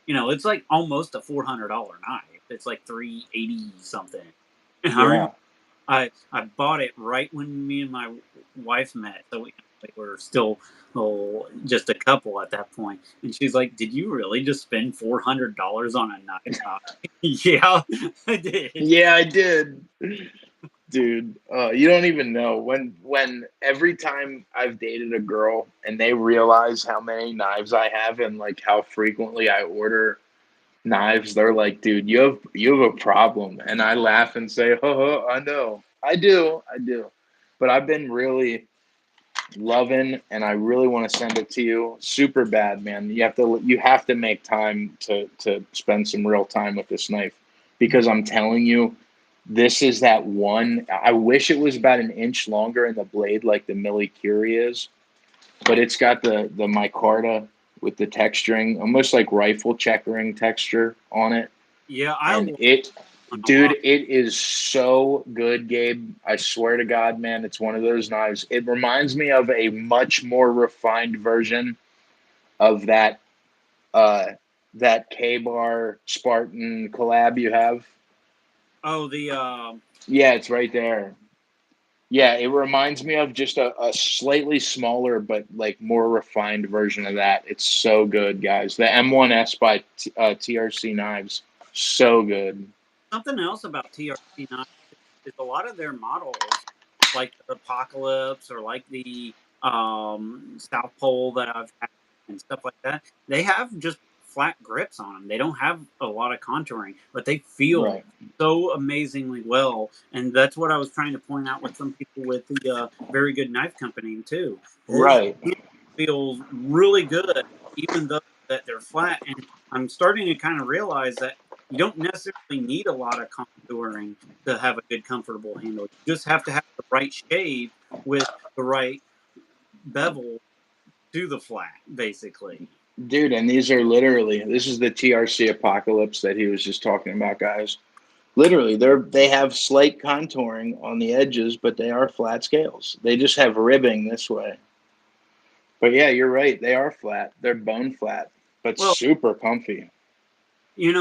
it's like almost a $400 knife. It's like 380 something. And I remember yeah, I bought it right when me and my wife met, so we were still just a couple at that point. And she's like, "Did you really just spend $400 on a knife?" Yeah, I did. yeah, I did. Dude, you don't even know when every time I've dated a girl and they realize how many knives I have and like how frequently I order knives, they're like, "Dude, you have a problem." And I laugh and say, "Oh, I know, I do." But I've been really loving, and I really want to send it to you. Super bad, man. You have to make time to spend some real time with this knife because I'm telling you. This is that one. I wish it was about an inch longer in the blade, like the Millie Curie is, but it's got the micarta with the texturing, almost like rifle checkering texture on it. Yeah, I And like a dude, lot. it is so good, Gabe. I swear to God, man, it's one of those knives. It reminds me of a much more refined version of uh, that K-Bar Spartan collab you have. Oh, the Yeah, it's right there. Yeah, it reminds me of just a slightly smaller but like more refined version of that. It's so good, guys. The M1S by TRC Knives, so good. something else about TRC knives is a lot of their models, like the Apocalypse or like the South Pole that I've had and stuff like that. They have just flat grips on them. They don't have a lot of contouring, but they feel Right, so amazingly well. And that's what I was trying to point out with some people with the Very Good Knife Company too. His right. hand feels really good, even though that they're flat. And I'm starting to kind of realize that you don't necessarily need a lot of contouring to have a good, comfortable handle. You just have to have the right shape with the right bevel to the flat, basically. Dude, and these are literally, this is the TRC Apocalypse that he was just talking about, guys. Literally, they have slight contouring on the edges, but they are flat scales. They just have ribbing this way. But yeah, you're right. They are flat. They're bone flat, but Well, super comfy.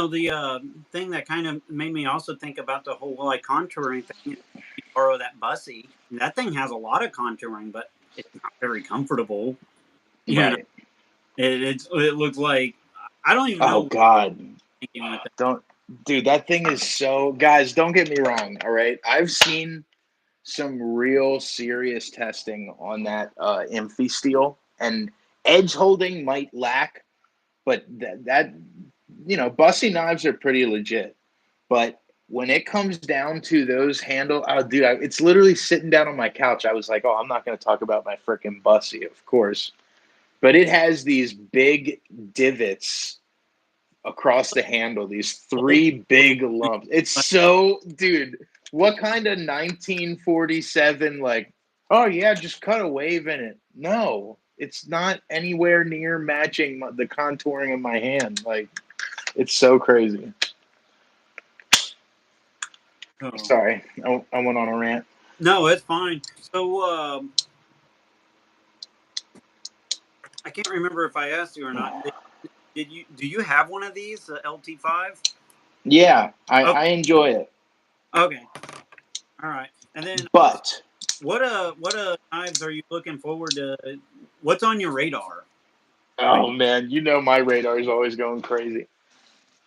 the thing that kind of made me also think about the whole like contouring thing. You borrow that Bussy. That thing has a lot of contouring, but it's not very comfortable. You know, Right. it looks like I don't even Oh know what God. I'm thinking with it. Don't, dude, that thing is so, guys, don't get me wrong. All right. I've seen some real serious testing on that Imphy steel, and edge holding might lack, but Bussy knives are pretty legit. But when it comes down to those handle, oh, dude, it's literally sitting down on my couch. I was like, oh, I'm not going to talk about my freaking Bussy, of course. But it has these big divots across the handle, these Old, three big lumps. It's but so, dude, what kind of 1947, like, oh, yeah, just cut a wave in it? No, it's not anywhere near matching the contouring of my hand. Like, it's so crazy. oh. Sorry, I went on a rant. No, it's fine. So I can't remember if I asked you or not. Did you do you have one of these, the LT5? Yeah, Oh, I enjoy it. okay, all right. And then also, But, what knives are you looking forward to? What's on your radar right oh, man, my radar is always going crazy.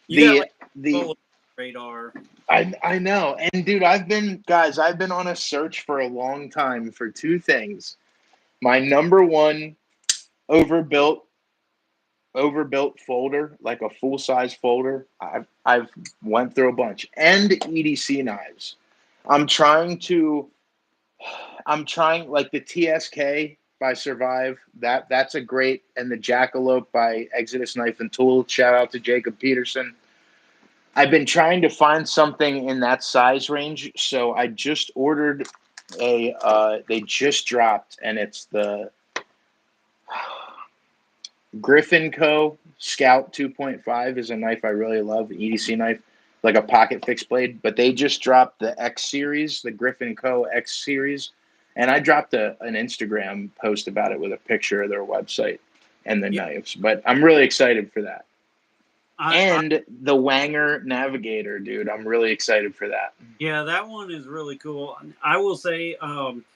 You got The, like the, solo radar. I know. And dude, I've been on a search for a long time for two things. My number one overbuilt overbuilt folder, like a full size folder. I've went through a bunch. And EDC knives. I'm trying to like the TSK by Survive. That's a great, and the Jackalope by Exodus Knife and Tool. Shout out to Jacob Peterson. I've been trying to find something in that size range, so I just ordered they just dropped, and it's the Griffin Co. Scout 2.5 is a knife I really love, EDC knife, like a pocket fixed blade. But they just dropped the X series, the Griffin Co. X series, and I dropped an Instagram post about it with a picture of their website and the Yeah, knives. But I'm really excited for that. I And the Wanger Navigator, dude, I'm really excited for that. yeah, that one is really cool. I will say,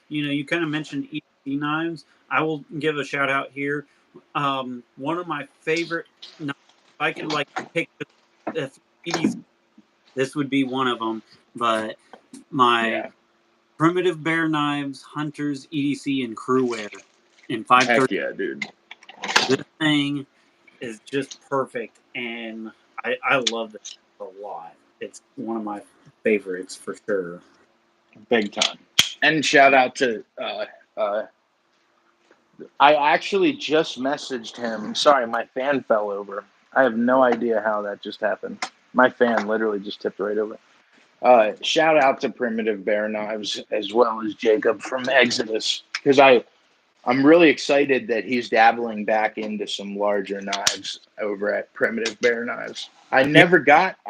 you kind of mentioned EDC knives. I will give a shout out here. One of my favorite knives, if I could like pick a EDC, this would be one of them. But my Yeah, primitive bear knives, hunters, EDC, and crew wear in 530. heck yeah, dude. This thing is just perfect, and I love this a lot. It's one of my favorites for sure. Big time. And shout out to uh, I actually just messaged him. Sorry, my fan fell over. I have no idea how that just happened. My fan literally just tipped right over. Shout out to Primitive Bear Knives as well as Jacob from Exodus, because I'm really excited that he's dabbling back into some larger knives over at Primitive Bear Knives. Yeah, I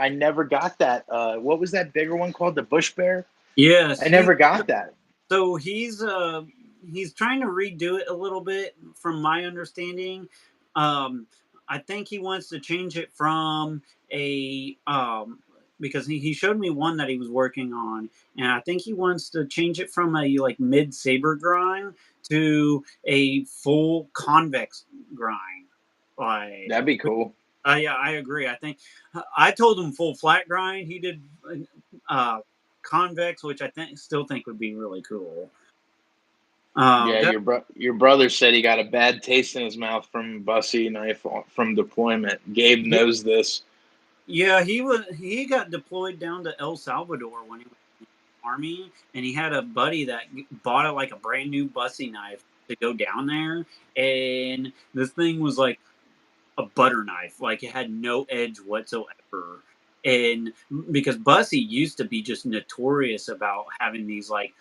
never got that. What was that bigger one called? The Bush Bear? yes, I never got that. so he's trying to redo it a little bit, from my understanding. Um, I think he wants to change it from a because he showed me one that he was working on, and I think he wants to change it from a like mid saber grind to a full convex grind. Like, That'd be cool. yeah, I agree. I think I told him full flat grind. He did uh, convex, which I still think would be really cool. Yeah, That, your brother said he got a bad taste in his mouth from Bussy knife from deployment. Gabe yeah, knows this. yeah, he got deployed down to El Salvador when he was in the army, and he had a buddy that bought it like a brand new Bussy knife to go down there, and this thing was like a butter knife. Like it had no edge whatsoever. And because Bussy used to be just notorious about having these like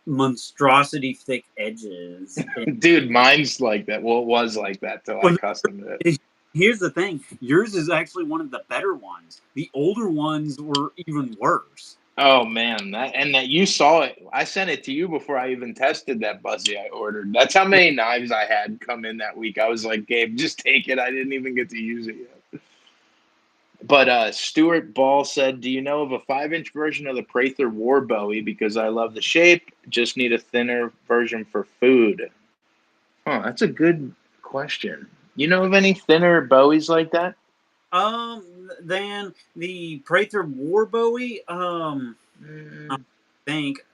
monstrosity thick edges. And Dude, mine's like that. Well, it was like that till I when customed it. here's the thing. Yours is actually one of the better ones. The older ones were even worse. Oh man, that you saw it. I sent it to you before I even tested that Buzzy I ordered. That's how many knives I had come in that week. I was like, Gabe, just take it. I didn't even get to use it yet. But Stuart Ball said, "Do you know of a 5-inch version of the Prather War Bowie? Because I love the shape. Just need a thinner version for food." Huh, that's a good question. You know of any thinner Bowies like that? Than the Prather War Bowie. I Mm, think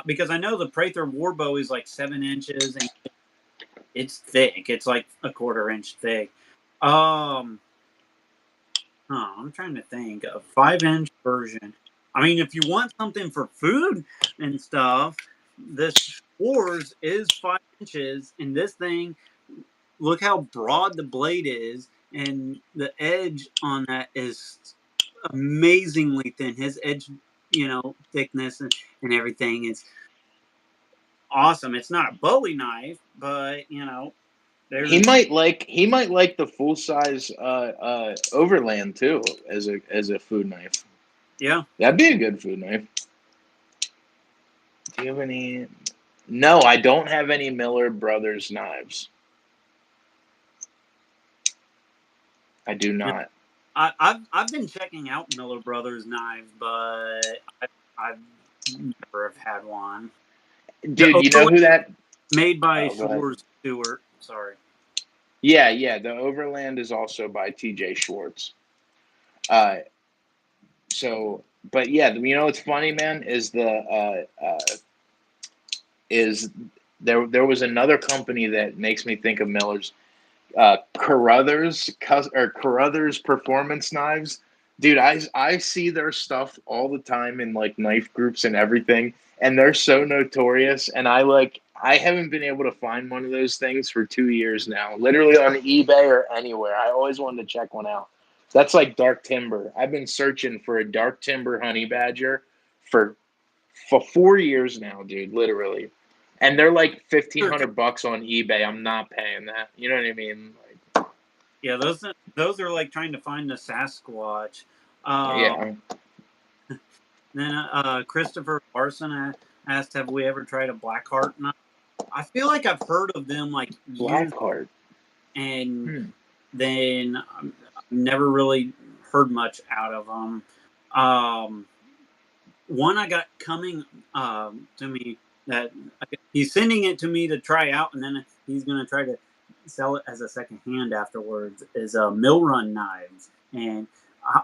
because I know the Prather War Bowie is like 7 inches and it's thick. It's like a 1/4 inch thick. Um, I'm trying to think a 5-inch version. I mean, if you want something for food and stuff, this Wars is 5 inches, and this thing, look how broad the blade is, and the edge on that is amazingly thin. His edge, thickness and everything is awesome. It's not a Bowie knife, but he there's might like the full size Overland too as a food knife. yeah. That'd be a good food knife. Do you have any? No, I don't have any Miller Brothers knives. I do not. I've been checking out Miller Brothers knives, but I've never have had one. The Dude, you know Overland who that? made by Oh, go ahead. Shores Stewart. Sorry. Yeah, yeah. The Overland is also by T.J. Schwartz. Uh, but yeah, you know what's funny, man, is there was another company that makes me think of Miller's, Carruthers Performance Knives. Dude, I see their stuff all the time in like knife groups and everything, and they're so notorious. And I haven't been able to find one of those things for 2 years now, literally on eBay or anywhere. I always wanted to check one out. That's like dark timber. I've been searching for a dark timber honey badger for 4 years now, dude. Literally, and they're like $1,500 on eBay. I'm not paying that. You know what I mean? Yeah, those are like trying to find the Sasquatch. Uh, Yeah, then Christopher Larson asked, "Have we ever tried a Blackheart knife?" I feel like I've heard of them like years, Blackheart. and Hmm. then I've never really heard much out of them. One I got coming to me that he's sending it to me to try out, and then he's going to try to sell it as a second hand afterwards. Is Mill Run knives, and I,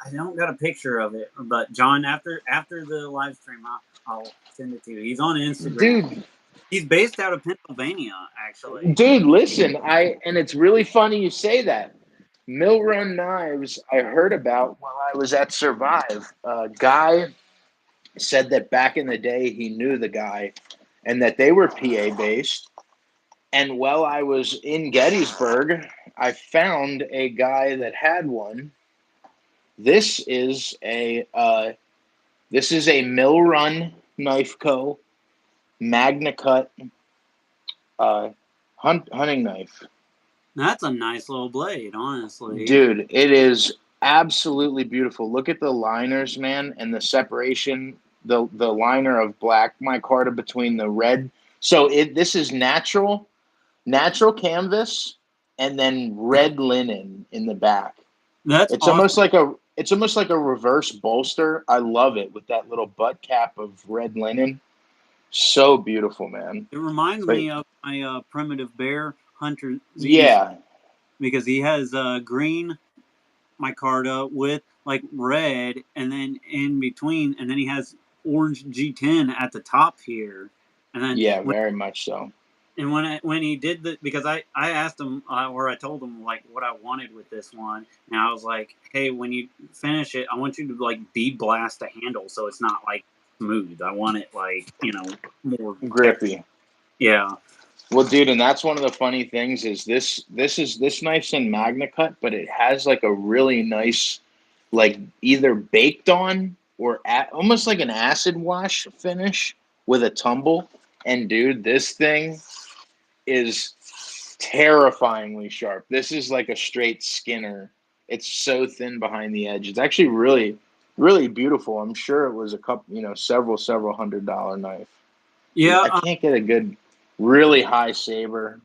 I don't got a picture of it, but John, after the live stream, I'll send it to you. He's on Instagram. Dude, He's based out of Pennsylvania, actually. listen, and it's really funny you say that. Mill Run Knives, I heard about while I was at Survive. A guy said that back in the day he knew the guy and that they were PA based. And while I was in Gettysburg, I found a guy that had one. This is a Mill Run Knife Co. MagnaCut hunting knife. That's a nice little blade, honestly. Dude, it is absolutely beautiful. Look at the liners, man, and the separation, the liner of black micarta between the red. So this is natural canvas and then red linen in the back. That's It's almost awesome. like a reverse bolster. I love it with that little butt cap of red linen. So beautiful, man. It reminds But me of my primitive bear hunter Z's yeah, because he has green micarta with like red, and then in between, and then he has orange G10 at the top here, and then yeah, very much so. when he did the because I asked him or I told him like what I wanted with this one, and I was like, hey, when you finish it, I want you to like bead blast the handle so it's not like smooth. I want it like more Grippy. yeah. Well, dude, and that's one of the funny things is this knife's in MagnaCut, but it has like a really nice, like either baked on or almost like an acid wash finish with a tumble. And dude, this thing is terrifyingly sharp. This is like a straight Skinner. It's so thin behind the edge. It's actually really, really beautiful. I'm sure it was a couple, several $100 knife. Yeah, I can't get a good, really high saber.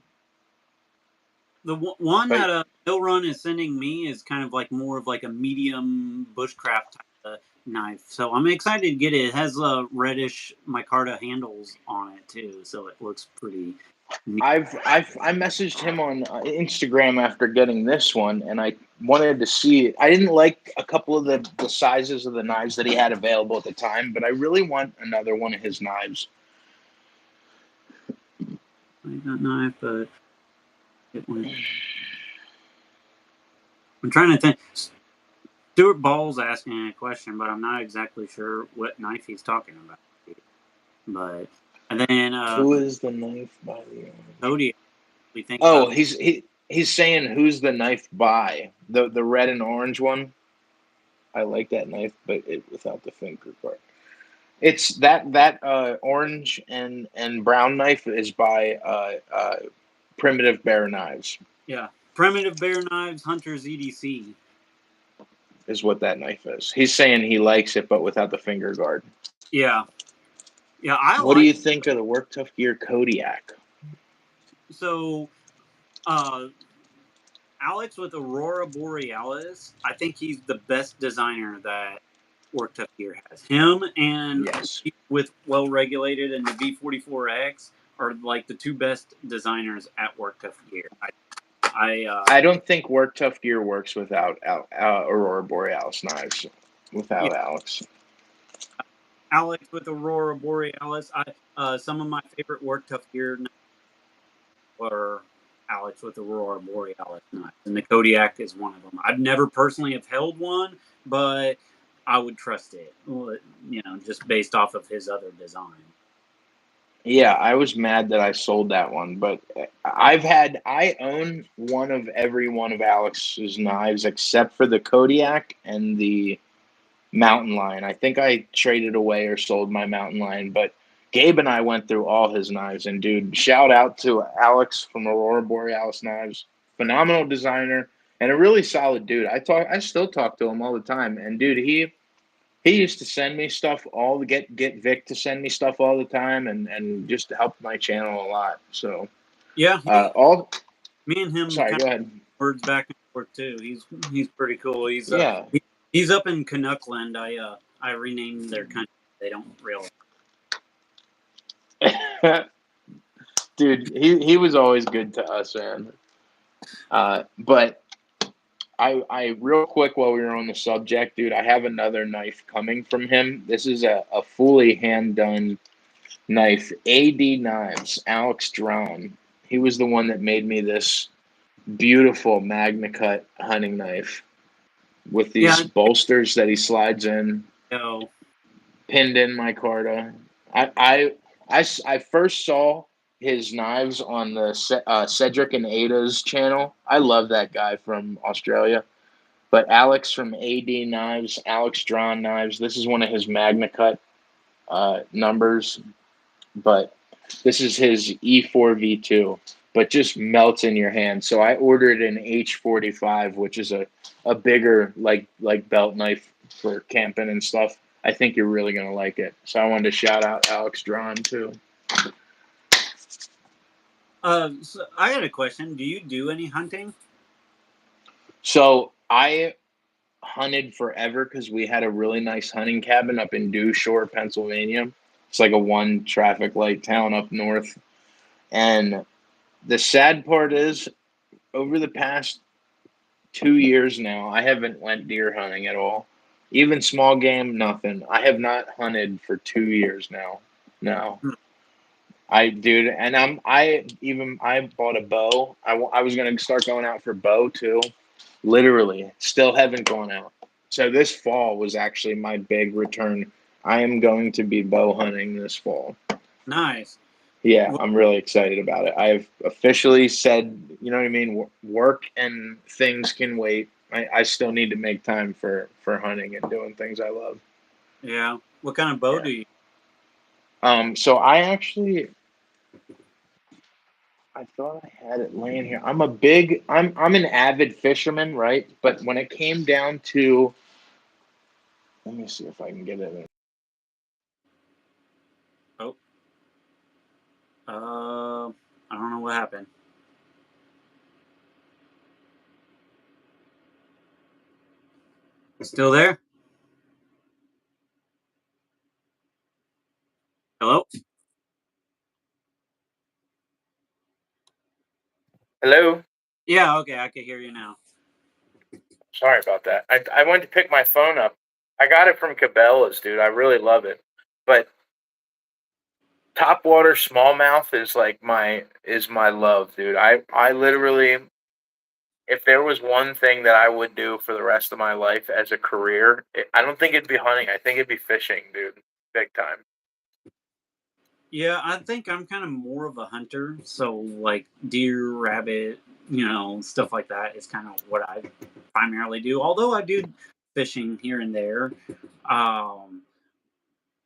the one But that Mill Run is sending me is kind of like more of like a medium bushcraft type of knife. So I'm excited to get it. It has reddish micarta handles on it too, so it looks pretty neat. I messaged him on Instagram after getting this one, and I wanted to see it. I didn't like a couple of the sizes of the knives that he had available at the time, but I really want another one of his knives. That knife, but it went. I'm trying to think. Stuart Ball's asking a question, but I'm not exactly sure what knife he's talking about. But and then Who is the knife by the Cody, we think Oh, about. he's saying who's the knife by the red and orange one. I like that knife, but it without the finger part. It's that orange and brown knife is by Primitive Bear Knives. Yeah, Primitive Bear Knives, Hunter's EDC. Is what that knife is. He's saying he likes it, but without the finger guard. Yeah, yeah, I What do like. you think of the Work Tough Gear Kodiak? So, Alex with Aurora Borealis, I think he's the best designer that Work Tough Gear has. Him and Yes. with Well Regulated and the V44X are like the two best designers at Work Tough Gear. I don't think Work Tough Gear works without Aurora Borealis knives. Yeah, Without Alex. Alex with Aurora Borealis. Some of my favorite Work Tough Gear were Alex with Aurora Borealis knives, and the Kodiak is one of them. I've never personally have held one, but I would trust it, just based off of his other design. Yeah, I was mad that I sold that one, but I own one of every one of Alex's knives except for the Kodiak and the Mountain Lion. I think I traded away or sold my Mountain Lion, but Gabe and I went through all his knives, and dude, shout out to Alex from Aurora Borealis Knives, phenomenal designer and a really solid dude. I still talk to him all the time, and dude, he used to send me stuff get Vic to send me stuff all the time and just help my channel a lot. So Yeah, all me and him sorry, kind go of ahead. words back and forth too. He's pretty cool. Yeah. He's up in Canuckland. I renamed their country. They don't realize. Dude, he was always good to us, man. But I real quick while we were on the subject, dude, I have another knife coming from him. This is a fully hand done knife. AD Knives, Alex Drawn. He was the one that made me this beautiful MagnaCut hunting knife with these Yeah, bolsters that he slides in, no, pinned in micarta. I first saw his knives on the Cedric and Ada's channel. I love that guy from Australia. But Alex from AD Knives, Alex Drawn Knives, this is one of his MagnaCut numbers. But this is his E4V2, but just melts in your hand. So I ordered an H45, which is a bigger like belt knife for camping and stuff. I think you're really gonna like it. So I wanted to shout out Alex Drawn too. So I got a question. Do you do any hunting? So I hunted forever because we had a really nice hunting cabin up in Dew Shore, Pennsylvania. It's like a one traffic light town up north. And the sad part is, over the past 2 years now, I haven't went deer hunting at all. Even small game, nothing. I have not hunted for 2 years now. No, dude, and I bought a bow. I was gonna start going out for bow too. Literally, still haven't gone out. So this fall was actually my big return. I am going to be bow hunting this fall. Nice. Yeah, Well, I'm really excited about it. I've officially said, you know what I mean? Work and things can wait. I still need to make time for hunting and doing things I love. yeah. What kind of bow Yeah. do you? So I actually I thought I had it laying here. I'm an avid fisherman, right? But when it came down to, let me see if I can get it. Oh, I don't know what happened. Still there? Hello? Hello. Yeah, okay, I can hear you now. Sorry about that. I went to pick my phone up. I got it from Cabela's, dude. I really love it. But topwater smallmouth is like my love, dude. I literally, if there was one thing that I would do for the rest of my life as a career, I don't think it'd be hunting. I think it'd be fishing, dude. Big time. Yeah, I think I'm kind of more of a hunter, so like deer, rabbit, stuff like that is kind of what I primarily do. Although I do fishing here and there. Um,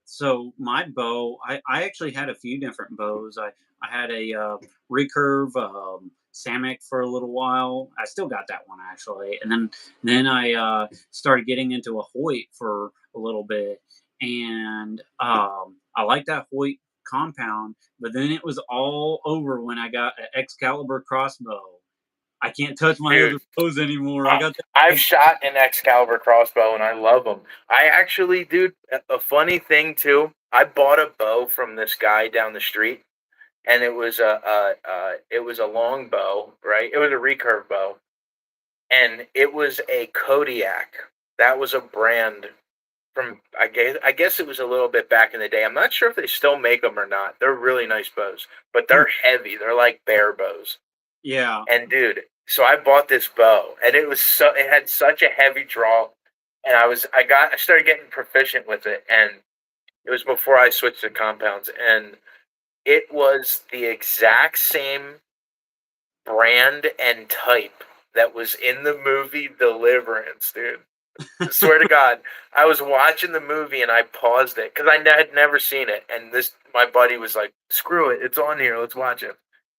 so my bow, I actually had a few different bows. I had a recurve Samick for a little while. I still got that one actually, and then I started getting into a Hoyt for a little bit, and I like that Hoyt compound. But then it was all over when I got an Excalibur crossbow. I can't touch my Dude, other bows anymore. I I- got I've that. shot an Excalibur crossbow and I love them. I actually, dude, a funny thing too. I bought a bow from this guy down the street, and it was a long bow, right? It was a recurve bow, and it was a Kodiak. That was a brand from I guess it was a little bit back in the day. I'm not sure if they still make them or not. They're really nice bows, but Hmm, they're heavy. They're like bear bows. yeah. And dude, so I bought this bow, and it had such a heavy draw, and I started getting proficient with it, and it was before I switched to compounds, and it was the exact same brand and type that was in the movie Deliverance, dude. I swear to God, I was watching the movie and I paused it because had never seen it, and my buddy was like, "Screw it, it's on here, let's watch it."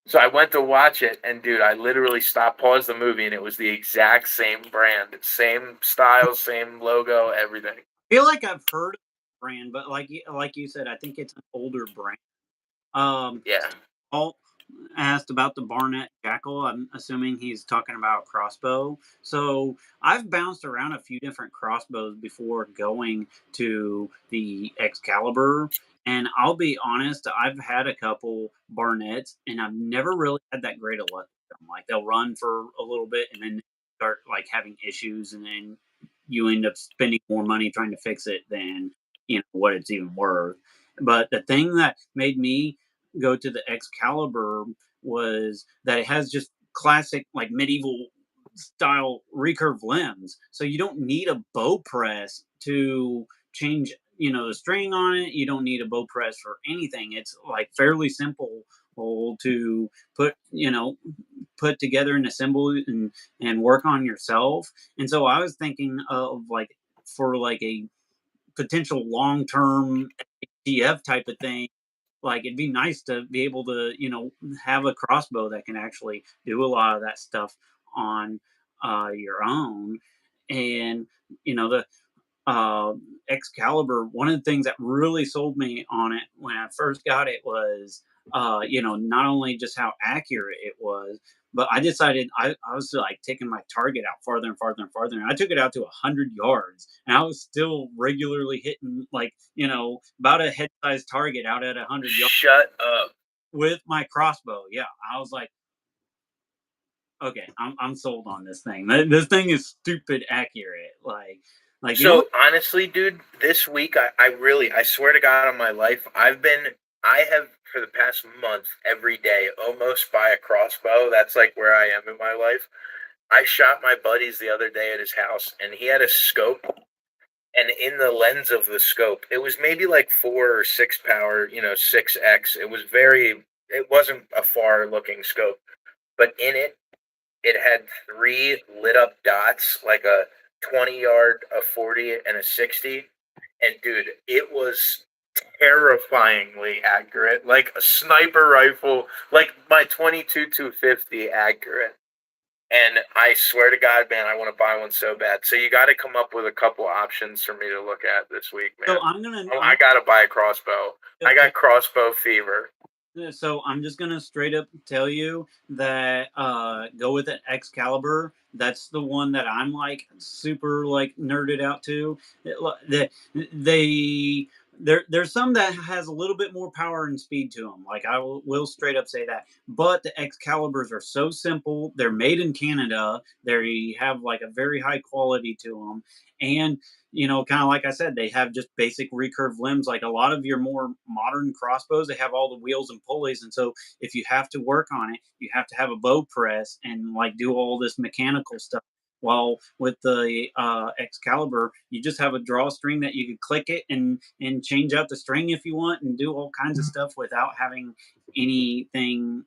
So I went to watch it, and dude, I literally paused the movie, and it was the exact same brand, same style, same logo, everything. Feel like I've heard of the brand, but like you said, I think it's an older brand. Yeah, Paul asked about the Barnett Jackal. I'm assuming he's talking about a crossbow. So I've bounced around a few different crossbows before going to the Excalibur. And I'll be honest, I've had a couple Barnetts, and I've never really had that great of luck with them. Like they'll run for a little bit, and then start like having issues, and then you end up spending more money trying to fix it than what it's even worth. But the thing that made me go to the Excalibur was that it has just classic like medieval style recurve limbs. So you don't need a bow press to change, the string on it. You don't need a bow press for anything. It's like fairly simple to put together and assemble and work on yourself. And so I was thinking of like for like a potential long term TF type of thing, like it'd be nice to be able to have a crossbow that can actually do a lot of that stuff on your own. And the uh, Excalibur, one of the things that really sold me on it when I first got it was, not only just how accurate it was, but I decided I was like taking my target out farther and farther and farther. And I took it out to 100 yards, and I was still regularly hitting like, about a head sized target out at 100 yards shut up. with my crossbow. Yeah. I was like, okay, I'm sold on this thing. This thing is stupid accurate. Like the only. So honestly, dude, this week I swear to God on my life, I have for the past month every day almost by a crossbow. That's like where I am in my life. I shot my buddies the other day at his house, and he had a scope, and in the lens of the scope, it was maybe like 4 or 6 power, 6x. It wasn't a far looking scope, but in it, it had three lit up dots, like a 20 yard, a 40, and a 60. And dude, it was terrifyingly accurate, like a sniper rifle, like my 22-250 accurate. And I swear to God, man, I want to buy one so bad. So you got to come up with a couple options for me to look at this week, man. So I'm gonna. I got to buy a crossbow. I got crossbow fever. So I'm just gonna straight up tell you that go with an Excalibur. That's the one that I'm like super like nerded out to. They there's some that has a little bit more power and speed to them. Like I will straight up say that. But the Excaliburs are so simple. They're made in Canada. They have like a very high quality to them, and kind of like I said, they have just basic recurve limbs. Like a lot of your more modern crossbows, they have all the wheels and pulleys. And so if you have to work on it, you have to have a bow press and like do all this mechanical stuff. While with the Excalibur, you just have a drawstring that you could click it and change out the string if you want and do all kinds of stuff without having anything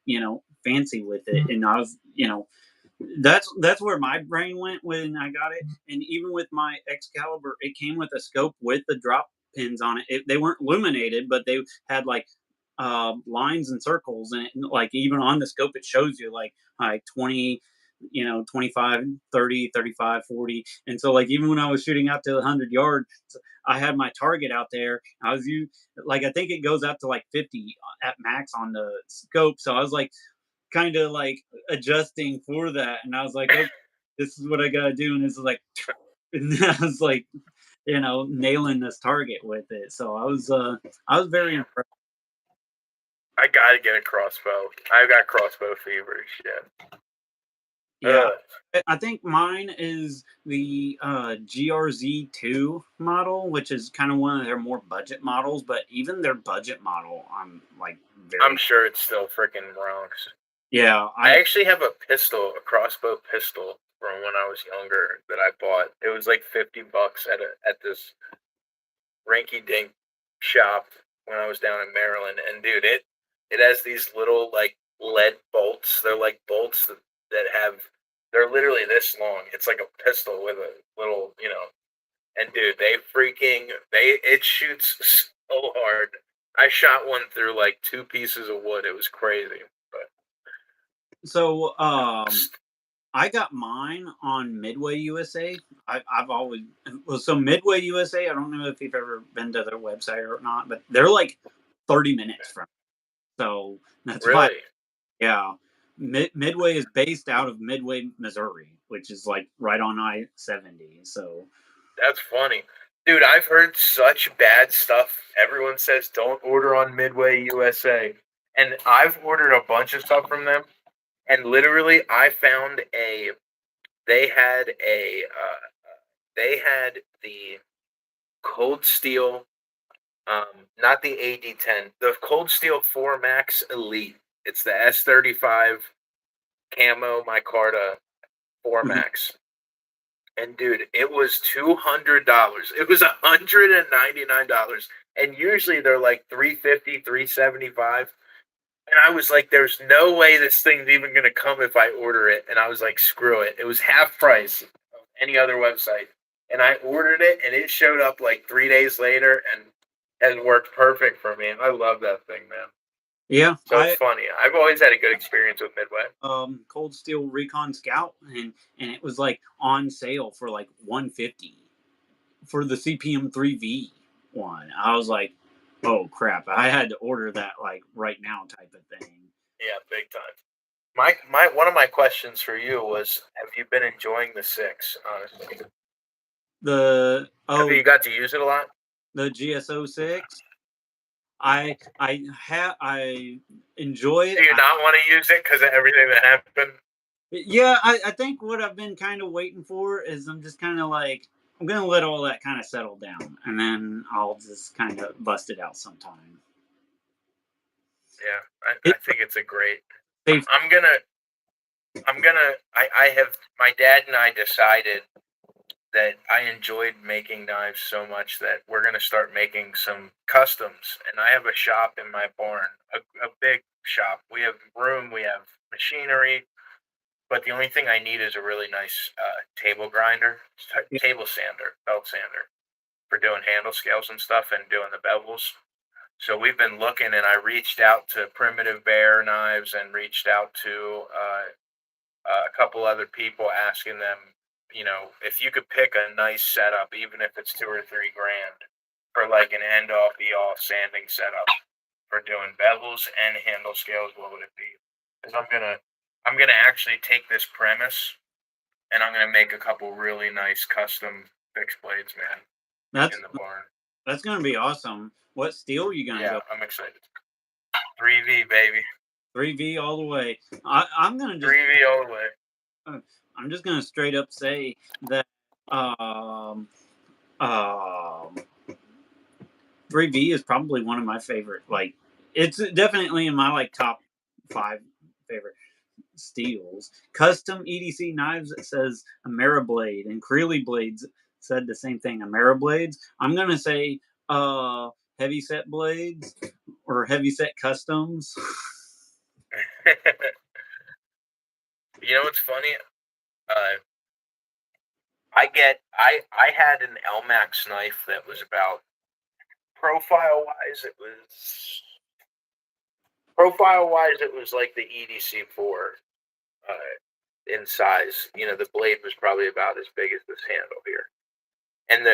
fancy with it. And I was that's where my brain went when I got it. And even with my Excalibur, it came with a scope with the drop pins on it. They weren't illuminated, but they had like lines and circles, and like even on the scope, it shows you like 20, 25, 30, 35, 40. And so like even when I was shooting out to 100 yards, I had my target out there. Like I think it goes up to like 50 at max on the scope. So I was like kind of like adjusting for that, and I was like, okay, this is what I gotta do, and this is like, and I was like, nailing this target with it. So I was very impressed. I got to get a crossbow. I got crossbow fever. Shit. Yeah, I think mine is the GRZ2 model, which is kind of one of their more budget models. But even their budget model, I'm like I'm sure it's still freaking Bronx. Yeah, I actually have a pistol, a crossbow pistol from when I was younger that I bought. It was like $50 at this rinky dink shop when I was down in Maryland. And dude, it has these little like lead bolts. They're like bolts that have they're literally this long. It's like a pistol with a little, and dude, it shoots so hard. I shot one through like 2 pieces of wood. It was crazy. But so I got mine on Midway USA. I've always so Midway USA. I don't know if you've ever been to their website or not, but they're like 30 minutes from. So that's really, why. Yeah, Midway is based out of Midway, Missouri, which is like right on I-70. So that's funny. Dude, I've heard such bad stuff. Everyone says don't order on Midway USA. And I've ordered a bunch of stuff from them. And literally, I found they had the Cold Steel, not the AD10, the Cold Steel 4 Max Elite. It's the S35 camo micarta 4 Max. And dude, it was $200. It was $199. And usually they're like $350, $375. And I was like, there's no way this thing's even going to come if I order it. And I was like, screw it. It was half price of any other website. And I ordered it, and it showed up like 3 days later and has worked perfect for me. I love that thing, man. yeah, So it's funny. I've always had a good experience with Midway. Cold Steel Recon Scout, and it was like on sale for like 150 for the CPM 3V one. I was like, oh crap! I had to order that like right now type of thing. Yeah, big time. One of my questions for you was, have you been enjoying the 6, honestly? Have you got to use it a lot? The GSO6. I enjoy it. Do you not want to use it because of everything that happened? Yeah, I think what I've been kind of waiting for is I'm just kind of like I'm gonna let all that kind of settle down, and then I'll just kind of bust it out sometime. Yeah, I think it's a great. Safe. I have my dad and I decided that I enjoyed making knives so much that we're gonna start making some customs. And I have a shop in my barn, a big shop. We have room, we have machinery, but the only thing I need is a really nice table grinder, table sander, belt sander for doing handle scales and stuff and doing the bevels. So we've been looking, and I reached out to Primitive Bear Knives and reached out to a couple other people, asking them, if you could pick a nice setup, even if it's $2 or $3 grand, for like an end-all be-all sanding setup for doing bezels and handle scales, what would it be? Because I'm gonna actually take this premise, and I'm gonna make a couple really nice custom fixed blades, man, That's in the barn. that's gonna be awesome. What steel are you gonna Yeah, go? I'm excited. 3V, baby. 3V all the way. I'm gonna just 3V all the way. I'm just gonna straight up say that um 3V is probably one of my favorite. Like, it's definitely in my like top 5 favorite steels. Custom EDC knives, it says Ameriblade, and Creeley Blades said the same thing. Ameriblades. I'm gonna say HeavySet blades or HeavySet customs. You know what's funny? I had an Elmax knife that was about profile wise. It was like the EDC4 in size. The blade was probably about as big as this handle here, and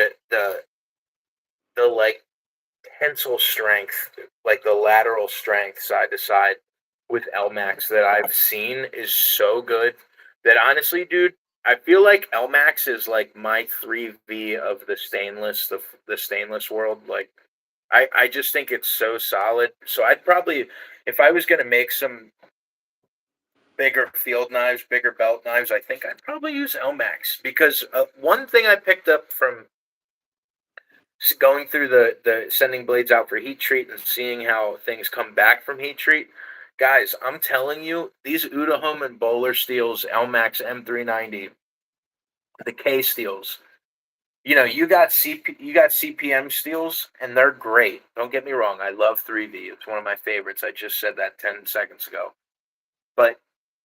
the like tensile strength, like the lateral strength side to side with Elmax that I've seen is so good that honestly, dude, I feel like Elmax is like my 3V of the stainless world. Like, I just think it's so solid. So I'd probably, if I was gonna make some bigger field knives, bigger belt knives, I think I'd probably use Elmax, because one thing I picked up from going through the sending blades out for heat treat and seeing how things come back from heat treat, guys, I'm telling you, these Udahome and Bowler steels, Elmax M390, the K steels, you got CPM steels, and they're great. Don't get me wrong, I love 3V. It's one of my favorites. I just said that 10 seconds ago. But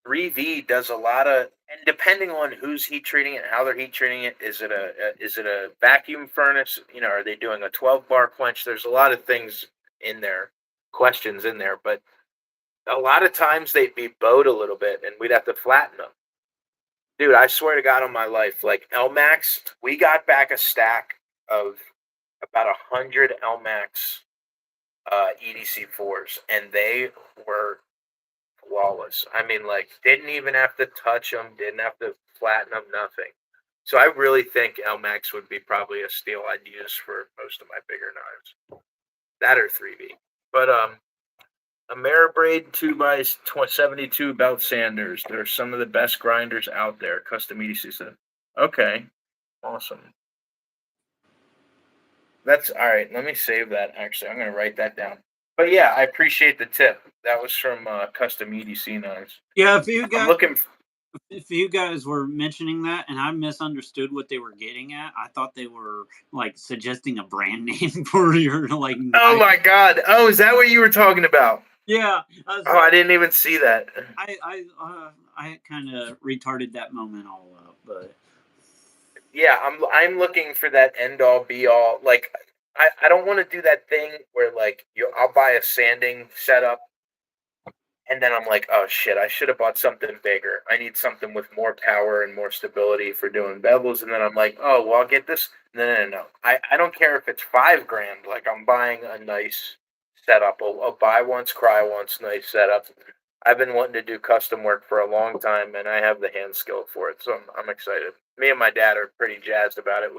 3V does a lot of, and depending on who's heat treating it, how they're heat treating it, is it a vacuum furnace? Are they doing a 12 bar quench? There's a lot of things in there, questions in there, but a lot of times they'd be bowed a little bit, and we'd have to flatten them. Dude, I swear to God on my life, like Elmax, we got back a stack of about 100 Elmax EDC4s, and they were flawless. I mean, like, didn't even have to touch them, didn't have to flatten them, nothing. So I really think Elmax would be probably a steel I'd use for most of my bigger knives. That or 3V. But Ameribraid 2x72 belt sanders. They're some of the best grinders out there. Custom EDC said. Okay. Awesome. That's all right. Let me save that. Actually, I'm going to write that down. But yeah, I appreciate the tip. That was from Custom EDC Knives. Yeah, if you guys were mentioning that and I misunderstood what they were getting at, I thought they were like suggesting a brand name for your like. Oh my God! Oh, is that what you were talking about? Yeah. I didn't even see that. I kind of retarded that moment all up, but yeah, I'm looking for that end all be all. Like, I don't want to do that thing where like I'll buy a sanding setup, and then I'm like, oh shit, I should have bought something bigger. I need something with more power and more stability for doing bevels. And then I'm like, oh well, I'll get this. No. I don't care if it's $5 grand. Like, I'm buying a nice setup. I'll buy once, cry once, nice setup. I've been wanting to do custom work for a long time, and I have the hand skill for it, so I'm excited. Me and my dad are pretty jazzed about it.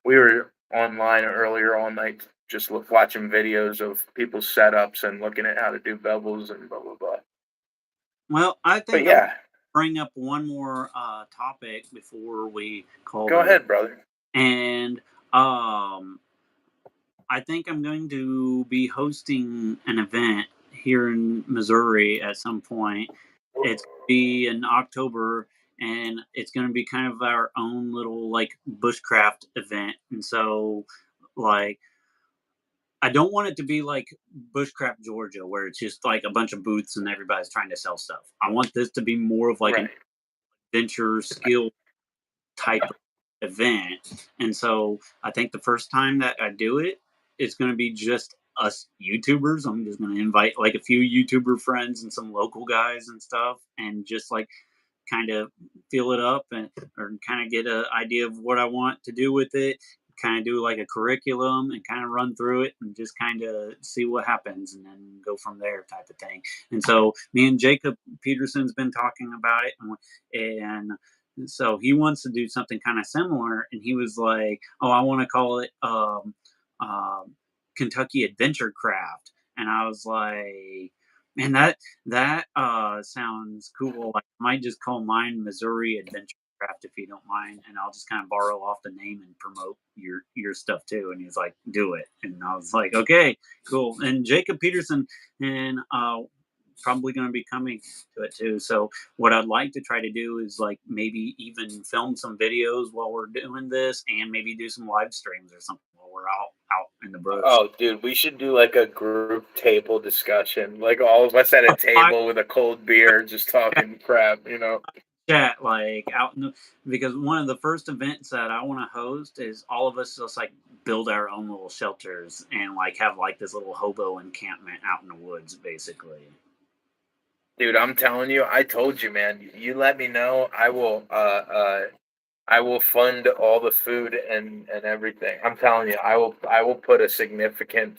We were online earlier all night, just watching videos of people's setups and looking at how to do bevels and blah blah blah. Well, I think yeah, bring up one more topic before we call. Go ahead, brother. And I think I'm going to be hosting an event here in Missouri at some point. It's going to be in October, and it's going to be kind of our own little like bushcraft event. And so, like, I don't want it to be like Bushcraft Georgia, where it's just like a bunch of booths and everybody's trying to sell stuff. I want this to be more of like an adventure skill type of event. And so I think the first time that I do it, it's going to be just us YouTubers. I'm just going to invite like a few YouTuber friends and some local guys and stuff, and just like kind of feel it up and or kind of get an idea of what I want to do with it. Kind of do like a curriculum and kind of run through it and just kind of see what happens and then go from there, type of thing. And so me and Jacob Peterson's been talking about it, and so he wants to do something kind of similar. And he was like, "Oh, I want to call it Kentucky Adventure Craft." And I was like, "Man, that sounds cool. Like, I might just call mine Missouri Adventure Craft if you don't mind, and I'll just kind of borrow off the name and promote your stuff too." And he's like, "Do it." And I was like, "Okay, cool." And Jacob Peterson and probably going to be coming to it too. So what I'd like to try to do is like maybe even film some videos while we're doing this, and maybe do some live streams or something while we're out in the brush. Oh, dude, we should do like a group table discussion, like all of us at a table with a cold beer, just talking crap, you know. Chat like out in the, because one of the first events that I want to host is all of us just like build our own little shelters and like have like this little hobo encampment out in the woods, basically. Dude, I'm telling you, I told you, man. You let me know. I will fund all the food and everything. I'm telling you, I will put a significant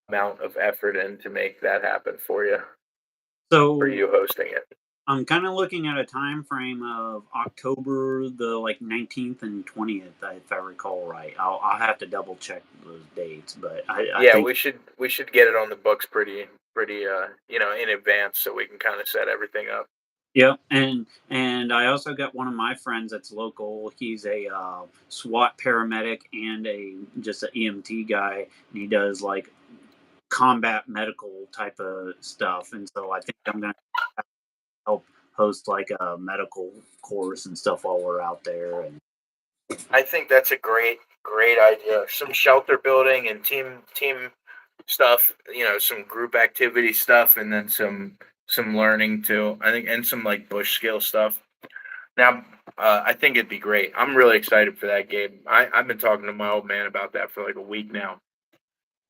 amount of effort in to make that happen for you So hosting it. I'm kind of looking at a time frame of October the like 19th and 20th, if I recall right. I'll have to double check those dates, but I think we should get it on the books pretty you know, in advance so we can kind of set everything up. yeah. And I also got one of my friends that's local. He's a SWAT paramedic and a just an EMT guy, and he does like combat medical type of stuff. And so I think I'm gonna help host like a medical course and stuff while we're out there. And I think that's a great idea. Some shelter building and team stuff, you know, some group activity stuff, and then some learning too. I think, and some like bush skill stuff. Now, I think it'd be great. I'm really excited for that, Gabe. I've been talking to my old man about that for like a week now.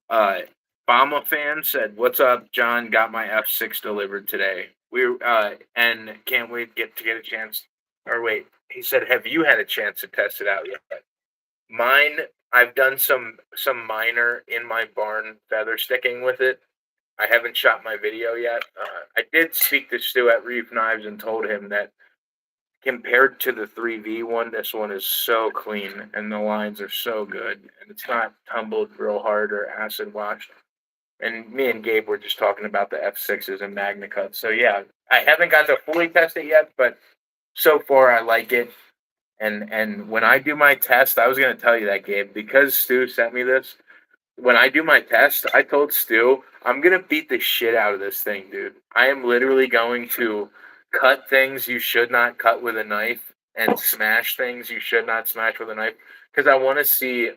Bama fan said, "What's up, John? Got my F6 delivered today. And can't wait to get a chance." Or wait, he said, "Have you had a chance to test it out yet?" Mine, I've done some minor in my barn feather sticking with it. I haven't shot my video yet. I did speak to Stu at Reef Knives and told him that compared to the 3V one, this one is so clean and the lines are so good and it's not tumbled real hard or acid washed. And me and Gabe were just talking about the F6s and MagnaCut. So yeah, I haven't got to fully test it yet, but so far I like it. And when I do my test, I was going to tell you that, Gabe, because Stu sent me this. When I do my test, I told Stu, I'm going to beat the shit out of this thing, dude. I am literally going to cut things you should not cut with a knife and smash things you should not smash with a knife. Because I want to see,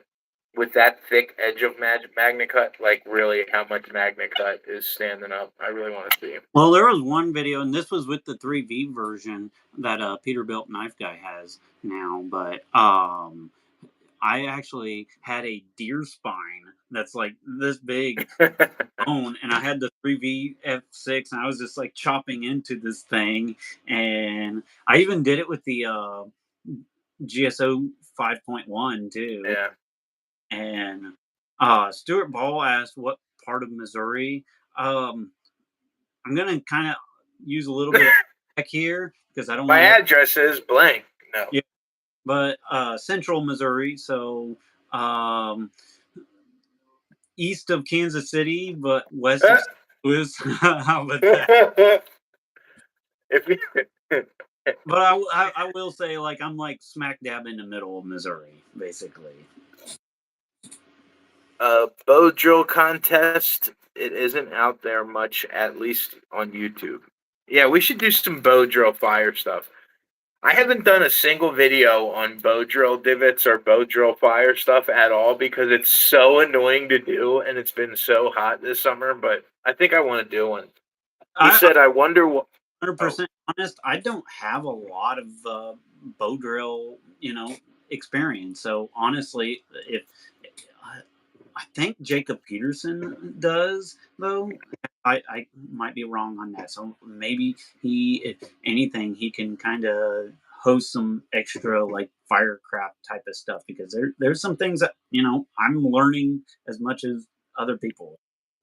with that thick edge of MagnaCut, like really how much MagnaCut is standing up. I really want to see. well, there was one video, and this was with the 3V version that Peterbilt Knife Guy has now, but I actually had a deer spine that's like this big bone, and I had the 3V F6, and I was just like chopping into this thing, and I even did it with the GSO 5.1 too. Yeah. And Stuart Ball asked what part of Missouri. I'm gonna kind of use a little bit of tech here because I don't. My address is blank. No. Yeah, but central Missouri, so east of Kansas City, but west of St. Louis. How about that? If you, But I will say, like, I'm like smack dab in the middle of Missouri, basically. bow drill contest, it isn't out there much, at least on YouTube. Yeah, we should do some bow drill fire stuff. I haven't done a single video on bow drill divots or bow drill fire stuff at all because it's so annoying to do and it's been so hot this summer, but I think I want to do one. He said, I wonder what... 100% honest, I don't have a lot of bow drill, experience. So honestly, if I think Jacob Peterson does, though. I might be wrong on that. So maybe he, if anything, he can kind of host some extra like firecraft type of stuff, because there's some things that I'm learning as much as other people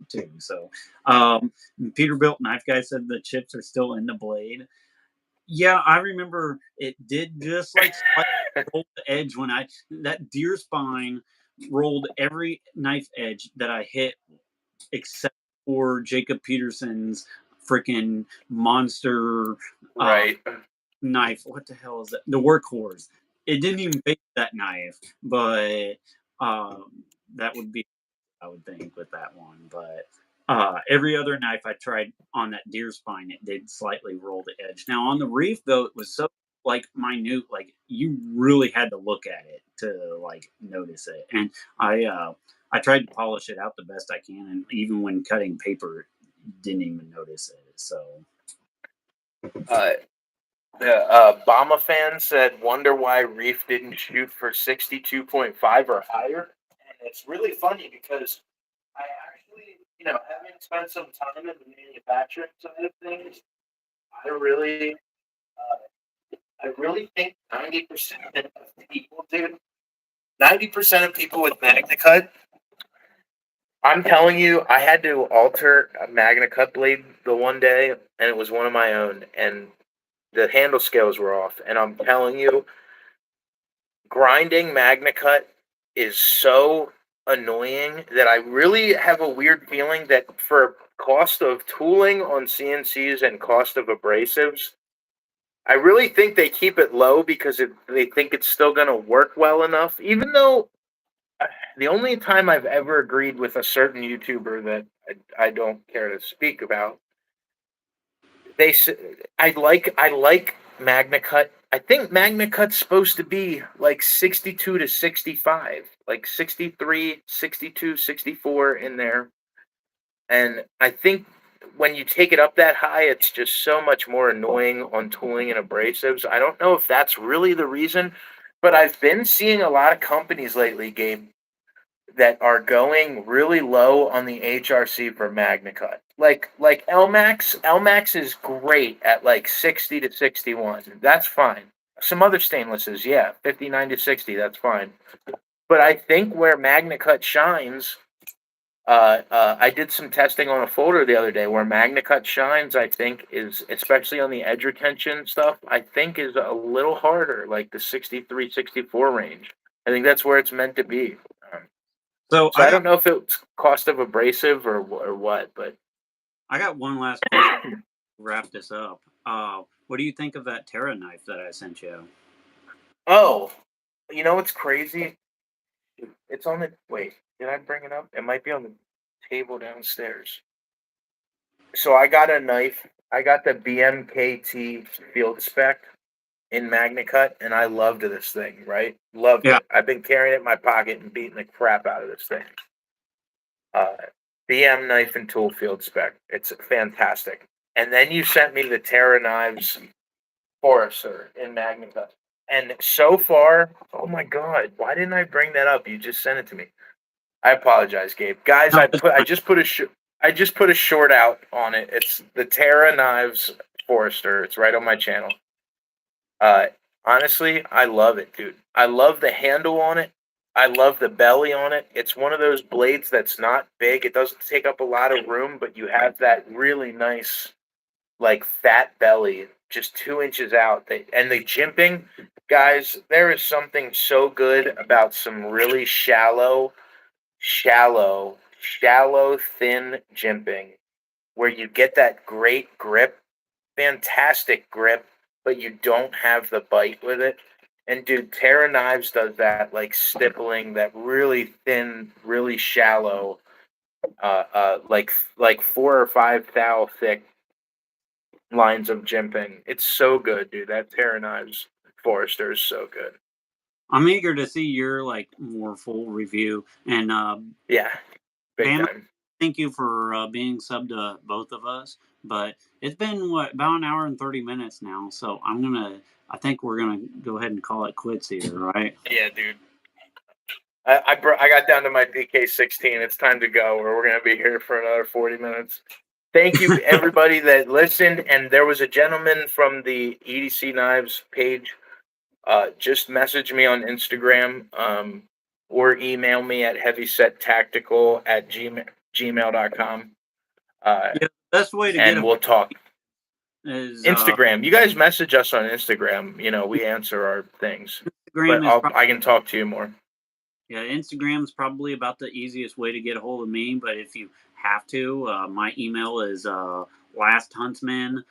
too. So Peterbilt Knife Guy said the chips are still in the blade. Yeah, I remember it did just like slightly roll the edge when that deer spine rolled every knife edge that I hit except for Jacob Peterson's freaking monster Right. knife. What the hell is that? The workhorse. It didn't even face that knife, but that would be, I would think, with that one. But every other knife I tried on that deer spine, it did slightly roll the edge. Now on the reef, though, it was so like minute, like you really had to look at it to like notice it. And I tried to polish it out the best I can, and even when cutting paper, didn't even notice it. So Uh, the Obama fan said, "Wonder why Reef didn't shoot for 62.5 or higher." And it's really funny because I actually, having spent some time in the manufacturing side of things, I really, I really think 90% of people, dude, 90% of people with MagnaCut. I'm telling you, I had to alter a MagnaCut blade the one day, and it was one of my own, and the handle scales were off. And I'm telling you, grinding MagnaCut is so annoying that I really have a weird feeling that for cost of tooling on CNCs and cost of abrasives, I really think they keep it low because they think it's still going to work well enough, even though the only time I've ever agreed with a certain YouTuber that I don't care to speak about, they I like MagnaCut. I think MagnaCut's supposed to be like 62 to 65, like 63, 62, 64 in there. And I think when you take it up that high, it's just so much more annoying on tooling and abrasives. I don't know if that's really the reason, but I've been seeing a lot of companies lately, Gabe, that are going really low on the HRC for MagnaCut. Like LMAX. LMAX is great at like 60 to 61. That's fine. Some other stainlesses, yeah, 59 to 60, that's fine. But I think where MagnaCut shines, I did some testing on a folder the other day where MagnaCut shines, I think, is, especially on the edge retention stuff, I think is a little harder, like the 63, 64 range. I think that's where it's meant to be. so So I don't know if it's cost of abrasive or what, but I got one last question to wrap this up. What do you think of that Terra knife that I sent you? oh, you know what's crazy? It's on the wait. Did I bring it up? It might be on the table downstairs. So I got a knife. I got the BMKT field spec in MagnaCut, and I loved this thing. Right, loved Yeah. it. I've been carrying it in my pocket and beating the crap out of this thing. Uh, BM knife and tool field spec. It's fantastic. And then you sent me the Terra Knives Forester in MagnaCut. And so far, oh my god, why didn't I bring that up? You just sent it to me. I apologize, Gabe. Guys, I just put a short out on it. It's the Terra Knives Forester. It's right on my channel. Uh, honestly, I love it, dude. I love the handle on it. I love the belly on it. It's one of those blades that's not big. It doesn't take up a lot of room, but you have that really nice, like, fat belly, just 2 inches out. And the jimping, guys, there is something so good about some really shallow, thin jimping where you get that great grip, fantastic grip, but you don't have the bite with it. And dude, Terra Knives does that like stippling, that really thin, really shallow, like 4 or 5 thou thick lines of jimping. It's so good, dude. That Terra Knives Forester is so good. I'm eager to see your like more full review. And Yeah, big Bam, time. thank you for being sub to both of us. But it's been about an hour and 30 minutes now, so I think we're gonna go ahead and call it quits here, right? Yeah, dude. I got down to my DK16. It's time to go, or we're gonna be here for another 40 minutes. Thank you, everybody that listened. And there was a gentleman from the EDC Knives page. Just message me on Instagram, or email me at heavysettactical@gmail.com. Yeah, the best way to get And a we'll talk. is Instagram. You guys message us on Instagram. You know, we answer our things. But Instagram is I can talk to you more. yeah, Instagram is probably about the easiest way to get a hold of me. But if you have to, my email is lasthuntsman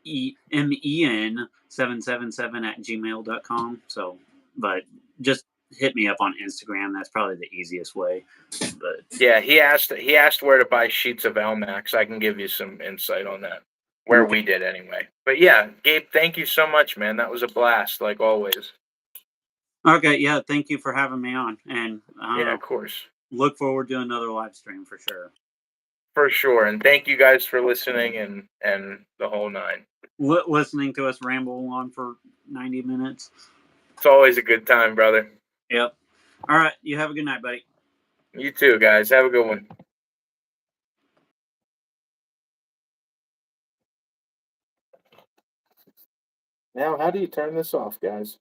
men777 at gmail.com. So, but just hit me up on Instagram. That's probably the easiest way. But Yeah, he asked where to buy sheets of Elmax. I can give you some insight on that. Where okay. we did anyway. But yeah, Gabe, thank you so much, man. That was a blast, like always. Okay, yeah, thank you for having me on, and Yeah, of course. look forward to another live stream for sure. For sure. And thank you guys for listening and the whole nine. Listening to us ramble on for 90 minutes. It's always a good time, brother. Yep. All right, you have a good night, buddy. You too, guys. Have a good one. Now, how do you turn this off, guys?